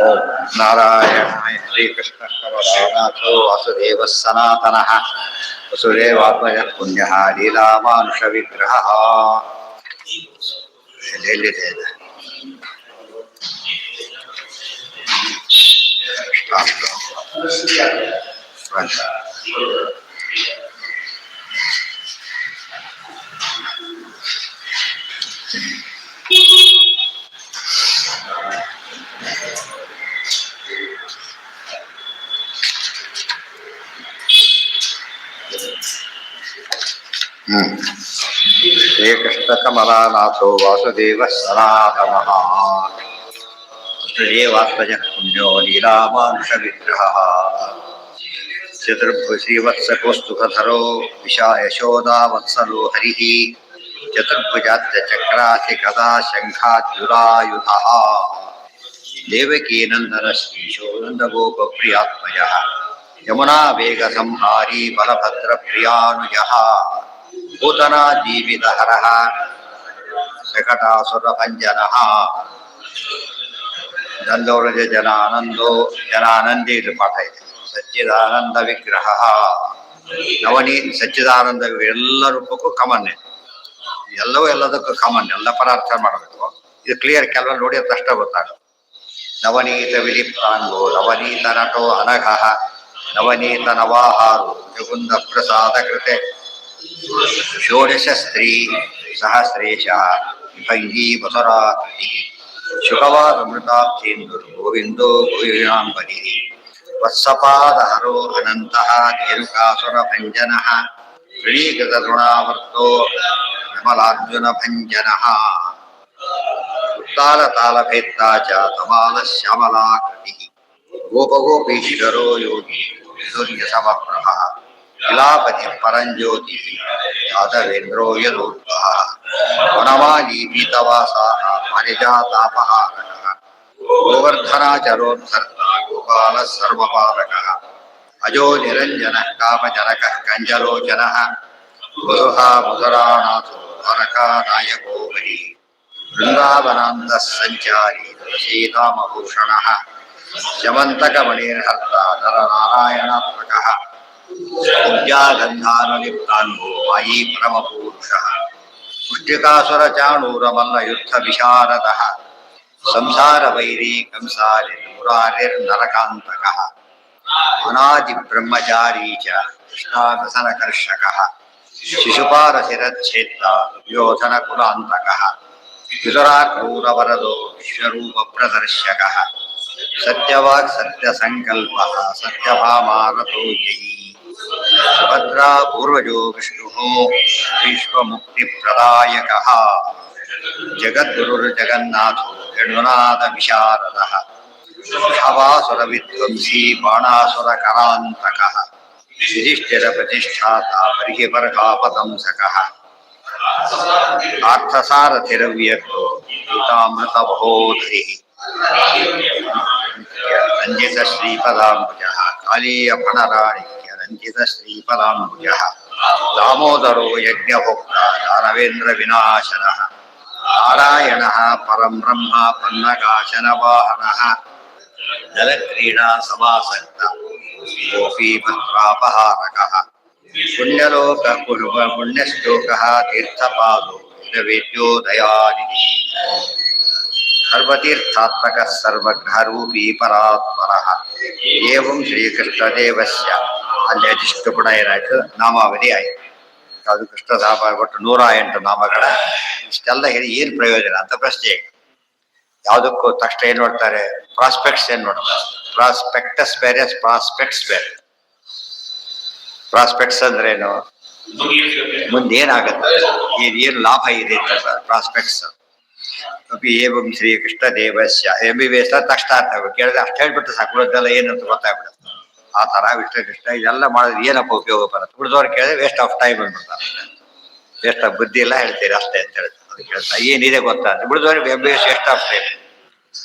ಓಂ ನಾರಾಯಣಾಯ ಶ್ರೀಕೃಷ್ಣ ಕವರಾನಾಥೋ ವಾಸುದೇವ ಸನಾತನ ವಸುದೇವಾತ್ಮಜ ಪುಣ್ಯ ಲೀಲಾಮಾನುಷ ವಿಗ್ರಹ ಎಲ್ಲಿದೆ ಇದು? ಶ್ರೀಕೃಷ್ಣ ಕಮಲಾನಾಥೋ ವಾಸುದೇವ ಸನಾತನ ವಸುದೇವಾತ್ಮಜ ಪುಣ್ಯೋ ಲೀಲಾಮಾನುಷ ವಿಗ್ರಹ ಚತುರ್ಭುಜೀವತ್ಸಕೋಸ್ತುಕಧರೋ ಯಶೋದಾ ವತ್ಸಲೋ ಹರಿಃ ಚತುರ್ಭುಜಾತ್ಯ ಚಕ್ರಾಸಿ ಗದಾ ಶಂಖಾದ್ಯುರಾಯುಧಃ ದೇವಕೀನಂದನ ಶ್ರೀಶೋ ನಂದಗೋಪಪ್ರಿಯಾತ್ಮಜಃ ಯಮುನಾ ವೇಗ ಸಂಹಾರಿ ಬಲಭದ್ರ ಪ್ರಿಯಾನುಜಃ ಭೂತನಾ ಜೀವಿತಹರಃ ಶಕಟಾಸುರಭಂಜನಃ ನಂದೋರಜ ಜನಾನಂದಿ ಇದು ಪಾಠ ಇದೆ. ಸಚ್ಚಿದಾನಂದ ವಿಗ್ರಹ ಸಚ್ಚಿದಾನಂದ ಎಲ್ಲ ರೂಪಕ್ಕೂ ಕಾಮನ್ನೇ, ಎಲ್ಲವೂ ಎಲ್ಲದಕ್ಕೂ ಕಾಮನ್, ಎಲ್ಲ ಪರಾರ್ಥ ಮಾಡಬೇಕು. ಇದು ಕ್ಲಿಯರ್, ಕೆಲವರು ನೋಡಿ ಅದು ಅಷ್ಟ ಗೊತ್ತಾಗುತ್ತೆ. ನವನೀತ ವಿಲಿಪ್ತಾಂಗೋ ನವನೀತ ನಟೋ ಅನಘಃ ನವನೀತ ನವಾಹಾರೋ ಜಗುಂದ ಪ್ರಸಾದ ಕೃತೆ ಷೋಡಶ ಸ್ತ್ರೀ ಸಹಸ್ರೇಶ ವಿಭಂಗೀ ವಸುರಾಕೃತಿ ಶುಕವಾದಮೃತಾಬ್ಧೇಂದು ಗೋವಿಂದೋ ಗೋವಿನಾಂಬರಿ ವತ್ಸಪಾದಹರೋ ಅನಂತಃ ಧೇನುಕಾಸುರ ಭಂಜನಃ ಋಣೀಕೃತ ತೃಣಾವರ್ತೋ ವಿಮಲಾರ್ಜುನ ಭಂಜನಃ ಉತ್ತಾಲ ತಾಲಭೇತ್ತಾ ಚ ತಮಾಲ ಶ್ಯಾಮಲಾಕೃತಿ ಗೋಪಗೋಪೀಶ್ವರೋ ಯೋಗಿ ಸೂರ್ಯ ಸಮಪ್ರಭಃ ವಿಲಾಪತಿ ಪರಂಜ್ಯೋತಿ ಯಾದವೇಂದ್ರೋ ಯದೋದ್ಭಃ ವನಮಾಲಿ ಪೀತವಾಸಾಃ ಪಾರಿಜಾತಾಪಹಾರಕಃ ಗೋವರ್ಧನಾಚರೋದ್ಧರ್ತ ಗೋಪಾಲ ಸರ್ವಪಾಲಕಃ ಅಜೋ ನಿರಂಜನಃ ಕಾಮಜನಕಃ ಕಂಜಲೋಚನಃ ವಸುಃ ಮಧುರಾನಾಥೋ ದ್ವಾರಕಾನಾಯಕೋ ಹರಿ ವೃಂದಾವನಾಂತಃ ಸಂಚಾರಿ ತುಳಸೀನಾಮಭೂಷಣಃ ಶಮಂತಕಮಣಿರ್ಹರ್ತ ನರನಾರಾಯಣಾತ್ಮಕಃ ವಿದ್ಯಾಗಂಧಾನುಲಿಪ್ತಾನ್ಗೋ ಮಾಯೀ ಪರಮಪೂರುಷಃ ಮುಷ್ಟಿಕಾಸುರಚಾಣೂರಮಲ್ಲ ಯುದ್ಧ ವಿಶಾರದಃ ಸಂಸಾರ ವೈರಿ ಕಂಸಾರಿ ಮುರಾರಿರ್ನರಕಾಂತಕಃ ಅನಾದಿ ಬ್ರಹ್ಮಚಾರೀ ಚ ಕೃಷ್ಣಾಗಸನಕರ್ಷಕಃ ಶಿಶುಪಾಲ ಶಿರಚ್ಛೇತ್ತ ದುರ್ಯೋಧನ ಕುಲಾಂತಕಃ ವಿದುರಾಕ್ರೂರವರದೋ ವಿಶ್ವರೂಪ ಪ್ರದರ್ಶಕಃ ಸತ್ಯವಾಕ್ ಸತ್ಯಸಂಕಲ್ಪಃ ಸತ್ಯಭಾಮಾರಥೋ ಜಯೀ ಸುಭದ್ರಾ ಪೂರ್ವಜೋ ವಿಷ್ಣುಃ ವಿಶ್ವಮುಕ್ತಿಪ್ರದಾಯಕಃ ಜಗದ್ಗುರುರ್ಜಗನ್ನಾಥೋ ಗಣುನಾಥ ವಿಶಾರದಃ ವೃಷಭಾಸುರವಿಧ್ವಂಸೀ ಬಾಣಾಸುರಕರಾಂತಕಃ ಯುಧಿಷ್ಠಿರ ಪ್ರತಿಷ್ಠಾತ ಪರಿಹಿಪರ್ಕಾಪತಂಸಕಃ ಪಾರ್ಥಸಾರಥಿರವ್ಯಕ್ತೋ ಗೀತಾಮೃತಬಹೋಧರಿಃ ರಂಜಿತ ಶ್ರೀಪದಾಂಬುಜಃ ಕಾಳೀಯ ಫಣರಾಣಿಕ್ಯ ರಂಜಿತ ಶ್ರೀಪದಾಂಬುಜಃ ದಾಮೋದರೋ ಯಜ್ಞಭೋಕ್ತ ದಾನವೇಂದ್ರ ವಿನಾಶನಃ ನಾರಾಯಣಃ ಪರಂ ಬ್ರಹ್ಮ ಪನ್ನಗಾಶನವಾಹನಃ ಜಲಕ್ರೀಡಾ ಸಮಾಸಕ್ತ ಗೋಪೀಪತ್ರಾಪಹಾರಕಃ ಪುಣ್ಯಲೋಕ ಪುಣ್ಯಶ್ಲೋಕಃ ತೀರ್ಥಪಾದೋ ವೇದ್ಯೋ ದಯಾನಿಧಿಃ ಸರ್ವತೀರ್ಥಾತ್ಮಕಃ ಸರ್ವಗ್ರಹರೂಪೀ ಪರಾತ್ಪರಃ ಏವಂ ಶ್ರೀಕೃಷ್ಣದೇವಸ್ಯ ಅಲ್ಲಿ ಅದಿಷ್ಟು ಕೂಡ ಏನಾಯ್ತು, ನಾಮಾವಧಿ ಆಯಿತು. ಅದು ಕೃಷ್ಣಧಾಮ ಒಟ್ಟು 108 ನಾಮಗಳ ಇಷ್ಟೆಲ್ಲ ಹೇಳಿ ಏನು ಪ್ರಯೋಜನ ಅಂತ ಪ್ರಶ್ನೆ. ಈಗ ಯಾವುದಕ್ಕೂ ತಕ್ಷಣ ಏನು ನೋಡ್ತಾರೆ, ಪ್ರಾಸ್ಪೆಕ್ಟ್ಸ್ ಏನು ನೋಡ್ತಾರೆ. ಪ್ರಾಸ್ಪೆಕ್ಟಸ್ ಬೇರೆ, ಪ್ರಾಸ್ಪೆಕ್ಟ್ಸ್ ಬೇರೆ. ಪ್ರಾಸ್ಪೆಕ್ಟ್ಸ್ ಅಂದ್ರೇನು, ಮುಂದೆ ಏನಾಗುತ್ತೆ, ಏನು ಲಾಭ ಇದೆ ಅಂತ ಪ್ರಾಸ್ಪೆಕ್ಟ್ಸ್. ಏವಂ ಶ್ರೀಕೃಷ್ಣ ದೇವಸ್ಯ MBBS ತಕ್ಷಣ ಕೇಳಿದ್ರೆ ಅಷ್ಟು ಹೇಳ್ಬಿಟ್ಟು ಸಾಕುದೆಲ್ಲ ಏನಂತ ಗೊತ್ತಾಗ್ಬಿಡುತ್ತೆ. ಆ ಥರ ಕೃಷ್ಣ ಇದೆಲ್ಲ ಮಾಡಿದ್ರೆ ಏನಪ್ಪ ಉಪಯೋಗ ಬರುತ್ತೆ. ಉಳಿದವ್ರು ಕೇಳಿದ್ರೆ ವೇಸ್ಟ್ ಆಫ್ ಟೈಮ್ ಅಂದ್ಬಿಡ್ತಾರೆ. ವೇಸ್ಟ್ ಆಫ್ ಬುದ್ಧಿ ಎಲ್ಲ ಹೇಳ್ತೀರಿ ಅಷ್ಟೇ ಅಂತ ಹೇಳ್ತಾರೆ. ಅದು ಕೇಳ್ತಾರೆ ಏನಿದೆ ಗೊತ್ತಾ ಅಂತ. ಉಳಿದವ್ರಿಗೆ MBBS ವೇಸ್ಟ್ ಆಫ್ ಟೈಮ್.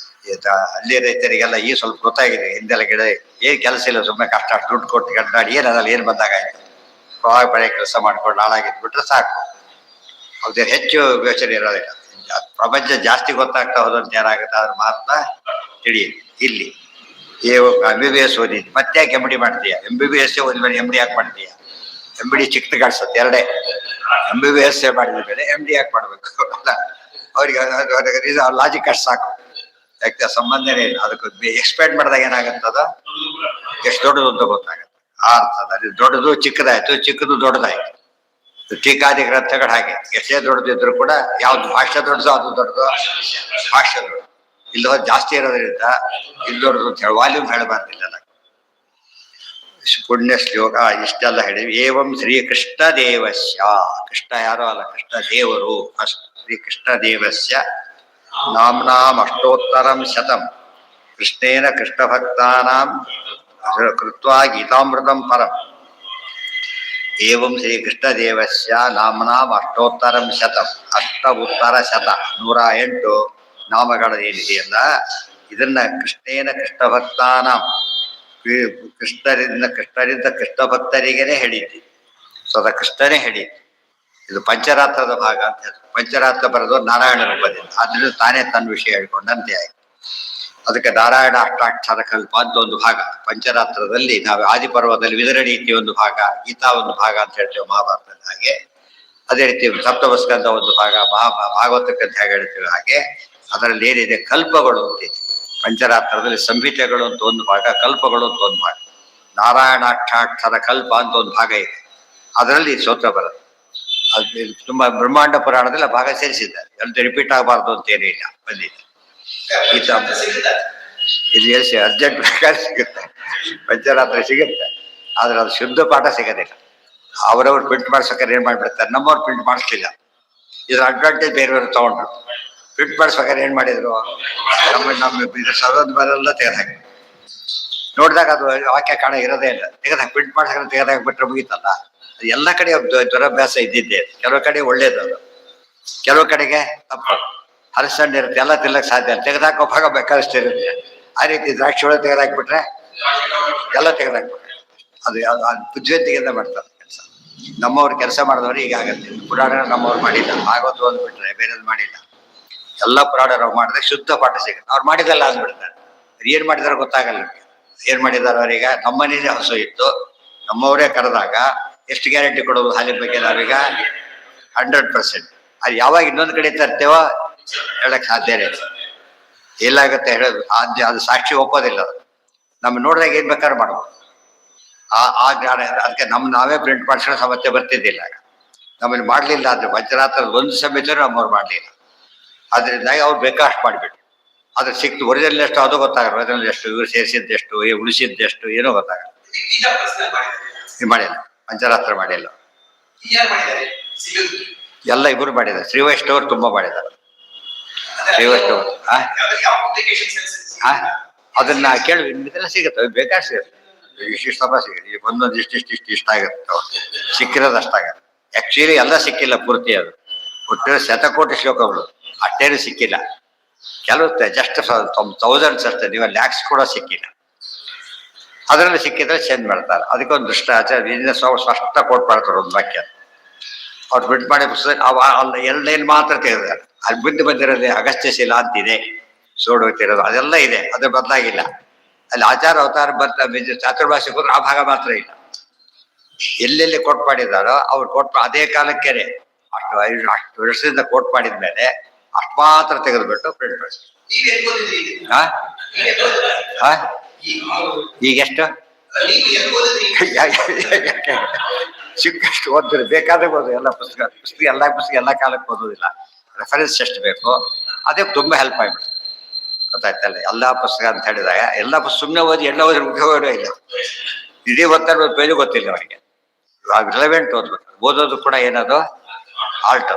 ಹಳ್ಳಿ ರೈತರಿಗೆಲ್ಲ ಈ ಸ್ವಲ್ಪ ಗೊತ್ತಾಗಿದೆ. ಹಿಂದೆಲ್ಲ ಗಿಡ ಏನು ಕೆಲಸ ಇಲ್ಲ, ಸುಮ್ಮನೆ ಕಷ್ಟ ದುಡ್ಡು ಕೊಟ್ಟು ಗಡ್ಡಾಡಿ ಏನದಲ್ಲ ಏನು ಬಂದಾಗಾಯ್ತು, ಬೆಳೆ ಕೆಲಸ ಮಾಡ್ಕೊಂಡು ಹಾಳಾಗಿದ್ಬಿಟ್ರೆ ಸಾಕು. ಅವ್ರಿಗೆ ಹೆಚ್ಚು ಯೋಚನೆ ಇರೋದಿಲ್ಲ. ಪ್ರಪಂಚ ಜಾಸ್ತಿ ಗೊತ್ತಾಗ್ತಾ ಹೋದಂತೆ ಏನಾಗುತ್ತೆ ಅದ್ರ ಮಹತ್ವ ತಿಳಿಯುತ್ತೆ. ಇಲ್ಲಿ MBBS ಓದಿದ್ವಿ ಮತ್ತೆ ಯಾಕೆ MD ಮಾಡ್ತೀಯ? MBBS ಓದಿದ್ಮೇಲೆ MD ಯಾಕೆ ಮಾಡ್ತೀಯ? MD ಚಿಕ್ಕದು ಕಾಣಿಸುತ್ತೆ ಎರಡೇ. MBBS ಮಾಡಿದ ಮೇಲೆ MD ಯಾಕೆ ಮಾಡ್ಬೇಕು ಅಲ್ಲ? ಅವ್ರಿಗೆ ಲಾಜಿಕ್ ಅಷ್ಟು ಸಾಕು. ಯಾಕೆ ಸಂಬಂಧನೇ ಇಲ್ಲ. ಅದಕ್ಕೆ ಎಕ್ಸ್ಪೆಕ್ಟ್ ಮಾಡಿದಾಗ ಏನಾಗುತ್ತದ ಎಷ್ಟು ದೊಡ್ಡದು ಅಂತ ಗೊತ್ತಾಗುತ್ತೆ. ಆ ಅರ್ಥದಲ್ಲಿ ದೊಡ್ಡದು ಚಿಕ್ಕದಾಯ್ತು, ಚಿಕ್ಕದು ದೊಡ್ಡದಾಯ್ತು. ಟೀಕಾದಿ ಗ್ರಂಥಗಳು ಹಾಗೆ ಎಷ್ಟೇ ದೊಡ್ಡದಿದ್ರು ಕೂಡ ಯಾವ್ದು ಭಾಷೆ ದೊಡ್ಡದು ಅದು ದೊಡ್ಡದು, ಭಾಷೆ ದೊಡ್ಡದು. ಇಲ್ಲಿ ಜಾಸ್ತಿ ಇರೋದ್ರಿಂದ ಇಲ್ಲಿ ದೊಡ್ಡದು ಅಂತ ಹೇಳಿ ವಾಲ್ಯೂಮ್ ಹೇಳಬಾರ್ದಿಲ್ಲ. ಪುಣ್ಯ ಶ್ಲೋಕ ಇಷ್ಟೆಲ್ಲ ಹೇಳಿವಿ. ಏವಂ ಶ್ರೀಕೃಷ್ಣ ದೇವಸ್ಯ, ಕೃಷ್ಣ ಯಾರೋ ಅಲ್ಲ, ಕೃಷ್ಣ ದೇವರು. ಶ್ರೀಕೃಷ್ಣ ದೇವಸ್ಯ ನಾಮ್ನಾಂ ಅಷ್ಟೋತ್ತರಂ ಶತಂ ಕೃಷ್ಣೇನ ಕೃಷ್ಣ ಭಕ್ತಾನಾಂ ಕೃತ್ವಾ ಗೀತಾಮೃತಂ ಪರಂ. ಏವಂ ಶ್ರೀಕೃಷ್ಣ ದೇವಸ್ಯ ನಾಮ್ನಾಂ ಅಷ್ಟೋತ್ತರಂ ಶತಂ, ಅಷ್ಟ ಉತ್ತರ ಶತ 108 ನಾಮಗಳು ಏನಿದೆಯಲ್ಲ ಇದನ್ನ ಕೃಷ್ಣೇನ ಕೃಷ್ಣ ಭಕ್ತಾನಾಂ, ಕೃಷ್ಣರಿಂದ ಕೃಷ್ಣ ಭಕ್ತರಿಗೇನೆ ಹೇಳಿದ್ದಿ. ಸ್ವತಃ ಕೃಷ್ಣನೇ ಹೇಳಿದ್ದಿ. ಇದು ಪಂಚರಾತ್ರದ ಭಾಗ ಅಂತ ಹೇಳಿ. ಪಂಚರಾತ್ರ ಬರೆದು ನಾರಾಯಣ ರೂಪದಿಂದ, ಆದ್ರಿಂದ ತಾನೇ ತನ್ನ ವಿಷಯ ಹೇಳ್ಕೊಂಡಂತೆ ಆಯ್ತು. ಅದಕ್ಕೆ ನಾರಾಯಣ ಅಷ್ಟಾಕ್ಷರ ಕಲ್ಪ ಅಂತ ಒಂದು ಭಾಗ ಪಂಚರಾತ್ರದಲ್ಲಿ. ನಾವು ಆದಿಪರ್ವದಲ್ಲಿ ವಿದರಣೀತಿ ಒಂದು ಭಾಗ, ಗೀತಾ ಒಂದು ಭಾಗ ಅಂತ ಹೇಳ್ತೇವೆ ಮಹಾಭಾರತದ ಹಾಗೆ. ಅದೇ ರೀತಿ ಸಪ್ತಮಸ್ಕಂದ ಒಂದು ಭಾಗ, ಭಾಗವತಕ್ಕಂತ ಹೇಗೆ ಹೇಳ್ತೇವೆ ಹಾಗೆ. ಅದರಲ್ಲಿ ಏನಿದೆ ಕಲ್ಪಗಳು ಅಂತಿದೆ. ಪಂಚರಾತ್ರದಲ್ಲಿ ಸಂಹಿತೆಗಳು ಅಂತ ಒಂದು ಭಾಗ, ಕಲ್ಪಗಳು ಅಂತ ಒಂದು ಭಾಗ. ನಾರಾಯಣಾಕ್ಷಾಕ್ಷರ ಕಲ್ಪ ಅಂತ ಒಂದು ಭಾಗ ಇದೆ. ಅದರಲ್ಲಿ ಸ್ತೋತ್ರ ಬರುತ್ತೆ. ಅದು ತುಂಬಾ ಬ್ರಹ್ಮಾಂಡ ಪುರಾಣದಲ್ಲಿ ಭಾಗ ಸೇರಿಸಿದ್ದಾರೆ. ಎಲ್ಲಿ ರಿಪೀಟ್ ಆಗಬಾರ್ದು ಅಂತ ಏನೂ ಇಲ್ಲ, ಬಂದಿದೆ. ಗೀತಾ ಇಲ್ಲಿ ಅರ್ಜೆಂಟ್ ಪ್ರಕಾರ ಸಿಗುತ್ತೆ, ಪಂಚರಾತ್ರ ಸಿಗುತ್ತೆ. ಆದ್ರೆ ಅದು ಶುದ್ಧ ಪಾಠ ಸಿಗೋದಿಲ್ಲ. ಅವರವ್ರು ಪ್ರಿಂಟ್ ಮಾಡ್ಬೇಕಾದ್ರೆ ಏನ್ ಮಾಡ್ಬಿಡ್ತಾರೆ, ನಮ್ಮವ್ರು ಪ್ರಿಂಟ್ ಮಾಡಿಸ್ಲಿಲ್ಲ. ಇದ್ರ ಅಡ್ವಾಂಟೇಜ್ ಬೇರೆಯವರು ತಗೊಂಡ್ರು. ಪ್ರಿಂಟ್ ಮಾಡಿಸ್ಬೇಕಾದ್ರೆ ಏನ್ ಮಾಡಿದ್ರು, ನಮ್ಮ ಇದ್ರ ಸರೋದ್ ಬರೆಲ್ಲ ತೆಗೆದಾಕಿ ನೋಡಿದಾಗ ಅದು ವಾಕ್ಯ ಕಾಣ ಇರೋದೇ ಇಲ್ಲ. ತೆಗೆದಾಕಿ ಪ್ರಿಂಟ್ ಮಾಡ್ಸಕ್ಕೆ ತೆಗೆದಾಕ್ಬಿಟ್ರೆ ಮುಗೀತಲ್ಲ. ಎಲ್ಲ ಕಡೆ ದುರಭ್ಯಾಸ ಇದ್ದಿದ್ದೆ. ಕೆಲವು ಕಡೆ ಒಳ್ಳೇದು, ಅದು ಕೆಲವು ಕಡೆಗೆ ತಪ್ಪು. ಹಲಸಣ್ಣ ಇರುತ್ತೆ, ಎಲ್ಲ ತಿನ್ನಕ್ ಸಾಧ್ಯ ಇಲ್ಲ. ತೆಗೆದಾಕೋ ಭಾಗ ಬೇಕಾದಷ್ಟು ಇರುತ್ತೆ. ಆ ರೀತಿ ದ್ರಾಕ್ಷಿ ಒಳಗೆ ತೆಗೆದಾಕ್ಬಿಟ್ರೆ ಎಲ್ಲ ತೆಗೆದಾಕ್ಬಿಟ್ರೆ ಅದು ಬುದ್ಧಿವಂತಿಕೆಯಿಂದ ಮಾಡ್ತಾರೆ ಕೆಲಸ. ನಮ್ಮವ್ರು ಕೆಲಸ ಮಾಡಿದವ್ರು ಈಗ ಆಗತ್ತೆ. ಪುರಾಣ ನಮ್ಮವ್ರು ಮಾಡಿಲ್ಲ, ಭಾಗವತ ಓದ್ಬಿಟ್ರೆ ಬೇರೆದು ಮಾಡಿಲ್ಲ. ಎಲ್ಲ ಪುರಾಣ ನಾವು ಮಾಡಿದ್ರೆ ಶುದ್ಧ ಪಾಠ ಸಿಗುತ್ತೆ. ಅವ್ರು ಮಾಡಿದಲ್ಲ ಅಂದ್ಬಿಡ್ತಾರೆ. ಏನ್ ಮಾಡಿದಾರೋ ಗೊತ್ತಾಗಲ್ಲ. ಏನ್ ಮಾಡಿದಾರ ಅವ್ರೀಗ? ನಮ್ಮನೇಲಿ ಹಸು ಇತ್ತು, ನಮ್ಮವರೇ ಕರೆದಾಗ ಎಷ್ಟು ಗ್ಯಾರಂಟಿ ಕೊಡೋದು ಹಾಲಿನ ಬಗ್ಗೆ ನಾವೀಗ? 100%. ಅದು ಯಾವಾಗ ಇನ್ನೊಂದು ಕಡೆ ತರ್ತೇವೋ ಹೇಳಕ್ ಸಾಧ್ಯನೇ ಇಲ್ಲ. ಎಲ್ಲಾಗತ್ತೆ ಹೇಳೋದು ಅದು ಸಾಕ್ಷಿ ಒಪ್ಪೋದಿಲ್ಲ. ಅದು ನಮ್ಮ ನೋಡಿದಾಗ ಏನ್ ಬೇಕಾದ್ರೂ ಮಾಡ್ಬೋದು. ಆ ಜ್ಞಾನ. ಅದಕ್ಕೆ ನಾವೇ ಪ್ರಿಂಟ್ ಮಾಡಿಸೋ ಸಮಸ್ಯೆ ಬರ್ತಿದ್ದಿಲ್ಲ. ನಮ್ಮಲ್ಲಿ ಮಾಡ್ಲಿಲ್ಲ. ಆದ್ರೆ ಪಂಚರಾತ್ರದ ಒಂದು ಸಮೇತ ನಮ್ಮವ್ರು ಮಾಡ್ಲಿಲ್ಲ. ಅದರಿಂದಾಗಿ ಅವ್ರು ಬೇಕಾಷ್ಟು ಮಾಡಿಬಿಟ್ರು. ಅದ್ರ ಸಿಕ್ತು. ಒರಿಜಿನಲ್ ಎಷ್ಟು ಅದು ಗೊತ್ತಾಗಲ್ಲ. ಒರಿಜಿನಲ್ ಎಷ್ಟು, ಇವ್ರು ಸೇರಿಸಿದ್ದೆಷ್ಟು, ಉಳಿಸಿದ್ದೆಷ್ಟು ಏನೋ ಗೊತ್ತಾಗಲ್ಲ. ಮಾಡಿಲ್ಲ, ಪಂಚರಾತ್ರ ಮಾಡಿಲ್ಲ. ಎಲ್ಲ ಇಬ್ಬರು ಮಾಡಿದ್ದಾರೆ. ಶ್ರೀ ವೈಷ್ಣವರು ತುಂಬಾ ಮಾಡಿದ್ದಾರೆ. ಶ್ರೀ ವೈಷ್ಣವರು ಅದನ್ನ ಕೇಳಿ ಇದೆಲ್ಲ ಸಿಗುತ್ತೆ, ಬೇಕಾಷ್ಟು ಸಿಗುತ್ತೆ. ಇಷ್ಟ ಸಿಗುತ್ತೆ. ಈಗ ಒಂದೊಂದು ಇಷ್ಟ ಆಗುತ್ತೆ. ಸಿಕ್ಕಿರೋದು ಅಷ್ಟಾಗತ್ತೆ. ಆಕ್ಚುಲಿ ಎಲ್ಲ ಸಿಕ್ಕಿಲ್ಲ ಪೂರ್ತಿ. ಅದು ಒಟ್ಟು ಶತಕೋಟಿ ಶ್ಲೋಕಗಳು ಅಷ್ಟೇನು ಸಿಕ್ಕಿಲ್ಲ. ಕೆಲವು ಜಸ್ಟ್ ಥೌಸಂಡ್ಸ್ ಅಷ್ಟೇ. ನೀವು ಲ್ಯಾಕ್ಸ್ ಕೂಡ ಸಿಕ್ಕಿಲ್ಲ. ಅದರಲ್ಲಿ ಸಿಕ್ಕಿದ್ರೆ ಚೇಂಜ್ ಮಾಡ್ತಾರೆ. ಅದಕ್ಕೊಂದು ದುಷ್ಟಾಚಾರ ಬಿಸ್ನೆಸ್ ಅವ್ರು ಸ್ಪಷ್ಟ ಕೋಟ್ ಮಾಡ್ತಾರೆ ಒಂದು ವಾಕ್ಯ. ಅವ್ರು ಪ್ರಿಂಟ್ ಮಾಡಿ ಪುಸ್ತಕ ಅಲ್ಲ 2 ಲೈನ್ ಮಾತ್ರ ತೆಗೆದಾರೆ. ಅಲ್ಲಿ ಮುಂದೆ ಬಂದಿರೋದೇ ಅಗಸ್ತ್ಯ ಶಿಲಾ ಅಂತಿದೆ, ಸೋಡೋಗ್ತಿರೋದು ಅದೆಲ್ಲ ಇದೆ. ಅದು ಬದಲಾಗಿಲ್ಲ. ಅಲ್ಲಿ ಆಚಾರ ಅವತಾರ ಚಾತುರ್ಭಾಷೆ ಹೋದ್ರೆ ಆ ಭಾಗ ಮಾತ್ರ ಇಲ್ಲ. ಎಲ್ಲೆಲ್ಲಿ ಕೋಟ್ ಮಾಡಿದಾರೋ ಅವ್ರು ಕೋಟ್ ಅದೇ ಕಾಲಕ್ಕೇನೆ ಅಷ್ಟು ವರ್ಷದಿಂದ ಕೋಟ್ ಮಾಡಿದ್ಮೇಲೆ ಅಷ್ಟು ಮಾತ್ರ ತೆಗೆದುಬಿಟ್ಟು ಪ್ರಿಂಟ್ ಮಾಡಿಸ್ತಾರೆ. ಈಗೆಷ್ಟು ಸಿಕ್ಕಷ್ಟು ಓದಿದ್ರೆ ಬೇಕಾದ್ರೆ ಓದು. ಎಲ್ಲ ಪುಸ್ತಕ ಎಲ್ಲ ಕಾಲಕ್ಕೆ ಓದೋದಿಲ್ಲ. ರೆಫರೆನ್ಸ್ ಎಷ್ಟು ಬೇಕು ಅದೇ ತುಂಬಾ ಹೆಲ್ಪ್ ಆಗ್ಬಿಡುತ್ತೆ. ಗೊತ್ತಾಯ್ತಲ್ಲ? ಎಲ್ಲಾ ಪುಸ್ತಕ ಅಂತ ಹೇಳಿದಾಗ ಎಲ್ಲ ಸುಮ್ಮನೆ ಓದಿ ಎಲ್ಲ ಓದಿ ಉಪಯೋಗವೇ ಇಲ್ಲ. ಇಡೀ ಓದ್ತಾರೆ, ಒಂದು ಪೇಜ್ ಗೊತ್ತಿಲ್ಲ ಅವರಿಗೆ. ರಿಲೆವೆಂಟ್ ಓದ್ಬೇಕು. ಓದೋದು ಕೂಡ ಏನದು ಆಲ್ಟ್.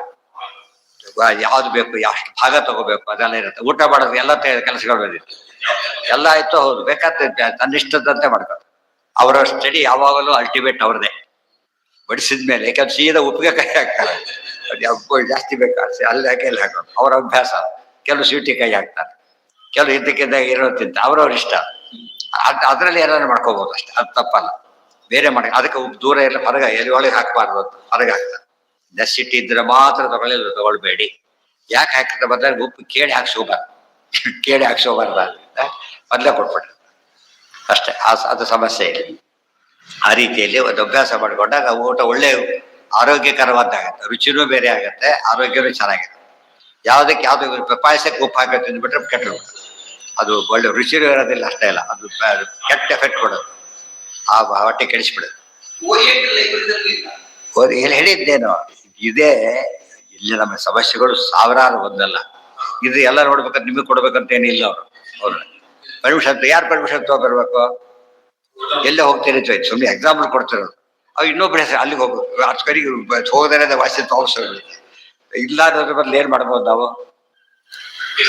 ಯಾವ್ದು ಬೇಕು, ಎಷ್ಟು ಭಾಗ ತಗೋಬೇಕು ಅದೆಲ್ಲ ಇರುತ್ತೆ. ಊಟ ಮಾಡೋದು ಎಲ್ಲ ಕೆಲಸಗಳು ಬಂದಿತ್ತು. ಎಲ್ಲ ಆಯ್ತು, ಹೌದು ಬೇಕಾದ್ರೆ ತನ್ನಿಷ್ಟದಂತೆ ಮಾಡ್ತಾರೆ. ಅವರ ಸ್ಟಡಿ ಯಾವಾಗಲೂ ಅಲ್ಟಿಮೇಟ್ ಅವ್ರದೇ. ಬಡಿಸಿದ್ಮೇಲೆ ಯಾಕಂದ್ರೆ ಸೀದಾ ಉಪ್ಪಿಗೆ ಕೈ ಹಾಕ್ತಾರೆ. ಜಾಸ್ತಿ ಬೇಕಾದ್ರೆ ಅಲ್ಲಿ ಹಾಕಿ ಅಲ್ಲಿ ಹಾಕೋದು ಅವ್ರ ಅಭ್ಯಾಸ. ಕೆಲವು ಸ್ವೀಟಿ ಕೈ ಹಾಕ್ತಾರೆ, ಕೆಲವು ಇದ್ದಕ್ಕಿದ್ದ ಇರೋ ತಿಂತ ಅವ್ರವ್ರ ಇಷ್ಟ. ಅದ್ರಲ್ಲಿ ಏನಾದ್ರು ಮಾಡ್ಕೋಬಹುದು ಅಷ್ಟೇ. ಅದು ತಪ್ಪಲ್ಲ. ಬೇರೆ ಮಾಡಿ ಅದಕ್ಕೆ ದೂರ ಎಲ್ಲ ಹೊರಗೆ ಎಲ್ಲಿ ಒಳಗೆ ಹಾಕಬಾರ್ದು ಅಂತ ಹೊರಗೆ ಹಾಕ್ತಾರೆ. ನೆಸಿಟಿ ಇದ್ರೆ ಮಾತ್ರ ತಗೊಳ್ಬೇಡಿ. ಯಾಕೆ ಹಾಕಿದ ಬಂದಾಗ ಉಪ್ಪು ಕೇಳಿ ಹಾಕ್ಸೋಬಾರ್ದು, ಕೇಳಿ ಹಾಕ್ಸೋಬಾರ್ದ ಮೊದಲೇ ಕೊಟ್ಬಿಟ್ರೆ ಅಷ್ಟೇ. ಅದು ಸಮಸ್ಯೆ ಇಲ್ಲ. ಆ ರೀತಿಯಲ್ಲಿ ಒಂದು ಅಭ್ಯಾಸ ಮಾಡಿಕೊಂಡಾಗ ಊಟ ಒಳ್ಳೆ ಆರೋಗ್ಯಕರವಾದಾಗತ್ತೆ, ರುಚಿನೂ ಬೇರೆ ಆಗತ್ತೆ, ಆರೋಗ್ಯನೂ ಚೆನ್ನಾಗಿದೆ. ಯಾವುದಕ್ಕೆ ಯಾವುದು ಪಾಯಸಕ್ಕೆ ಉಪ್ಪು ಹಾಕಿ ತಿಂದ್ಬಿಟ್ರೆ ಕೆಟ್ಟು ಅದು ಒಳ್ಳೆ ರುಚಿನೂ ಇರೋದಿಲ್ಲ, ಅಷ್ಟೇ ಇಲ್ಲ ಅದು ಕೆಟ್ಟ ಎಫೆಕ್ಟ್ ಕೊಡೋದು, ಆ ಹೊಟ್ಟೆ ಕೆಡಿಸ್ಬಿಡೋದು. ಹೇಳಿದ್ದೇನು ಇದೇ ಇಲ್ಲಿ ನಮ್ಮ ಸಮಸ್ಯೆಗಳು ಸಾವಿರಾರು ಒಂದಲ್ಲ. ಇದು ಎಲ್ಲ ನೋಡ್ಬೇಕಂತ ನಿಮಗೆ ಕೊಡ್ಬೇಕಂತ ಏನಿಲ್ಲ. ಅವ್ರು ಪರ್ಮಿಷನ್ ಯಾರು ಪರ್ಮಿಷನ್ ತಗೊಬರ್ಬೇಕು? ಎಲ್ಲ ಹೋಗ್ತೀರಿ ಸುಮ್ಮನೆ ಎಕ್ಸಾಂಪಲ್ ಕೊಡ್ತಿರೋದು. ಅವು ಇನ್ನೊಬ್ಬರ ಹೆಸರು ಅಲ್ಲಿಗೆ ಹೋಗ್ಬೇಕು, ಅದ್ ಕಡೆಗೆ ಹೋದರೆ ವಾಸಿ ತೋರಿಸೋದು ಇಲ್ಲ ಅನ್ನೋದ್ರ ಬದಲು ಏನ್ ಮಾಡ್ಬೋದು ನಾವು?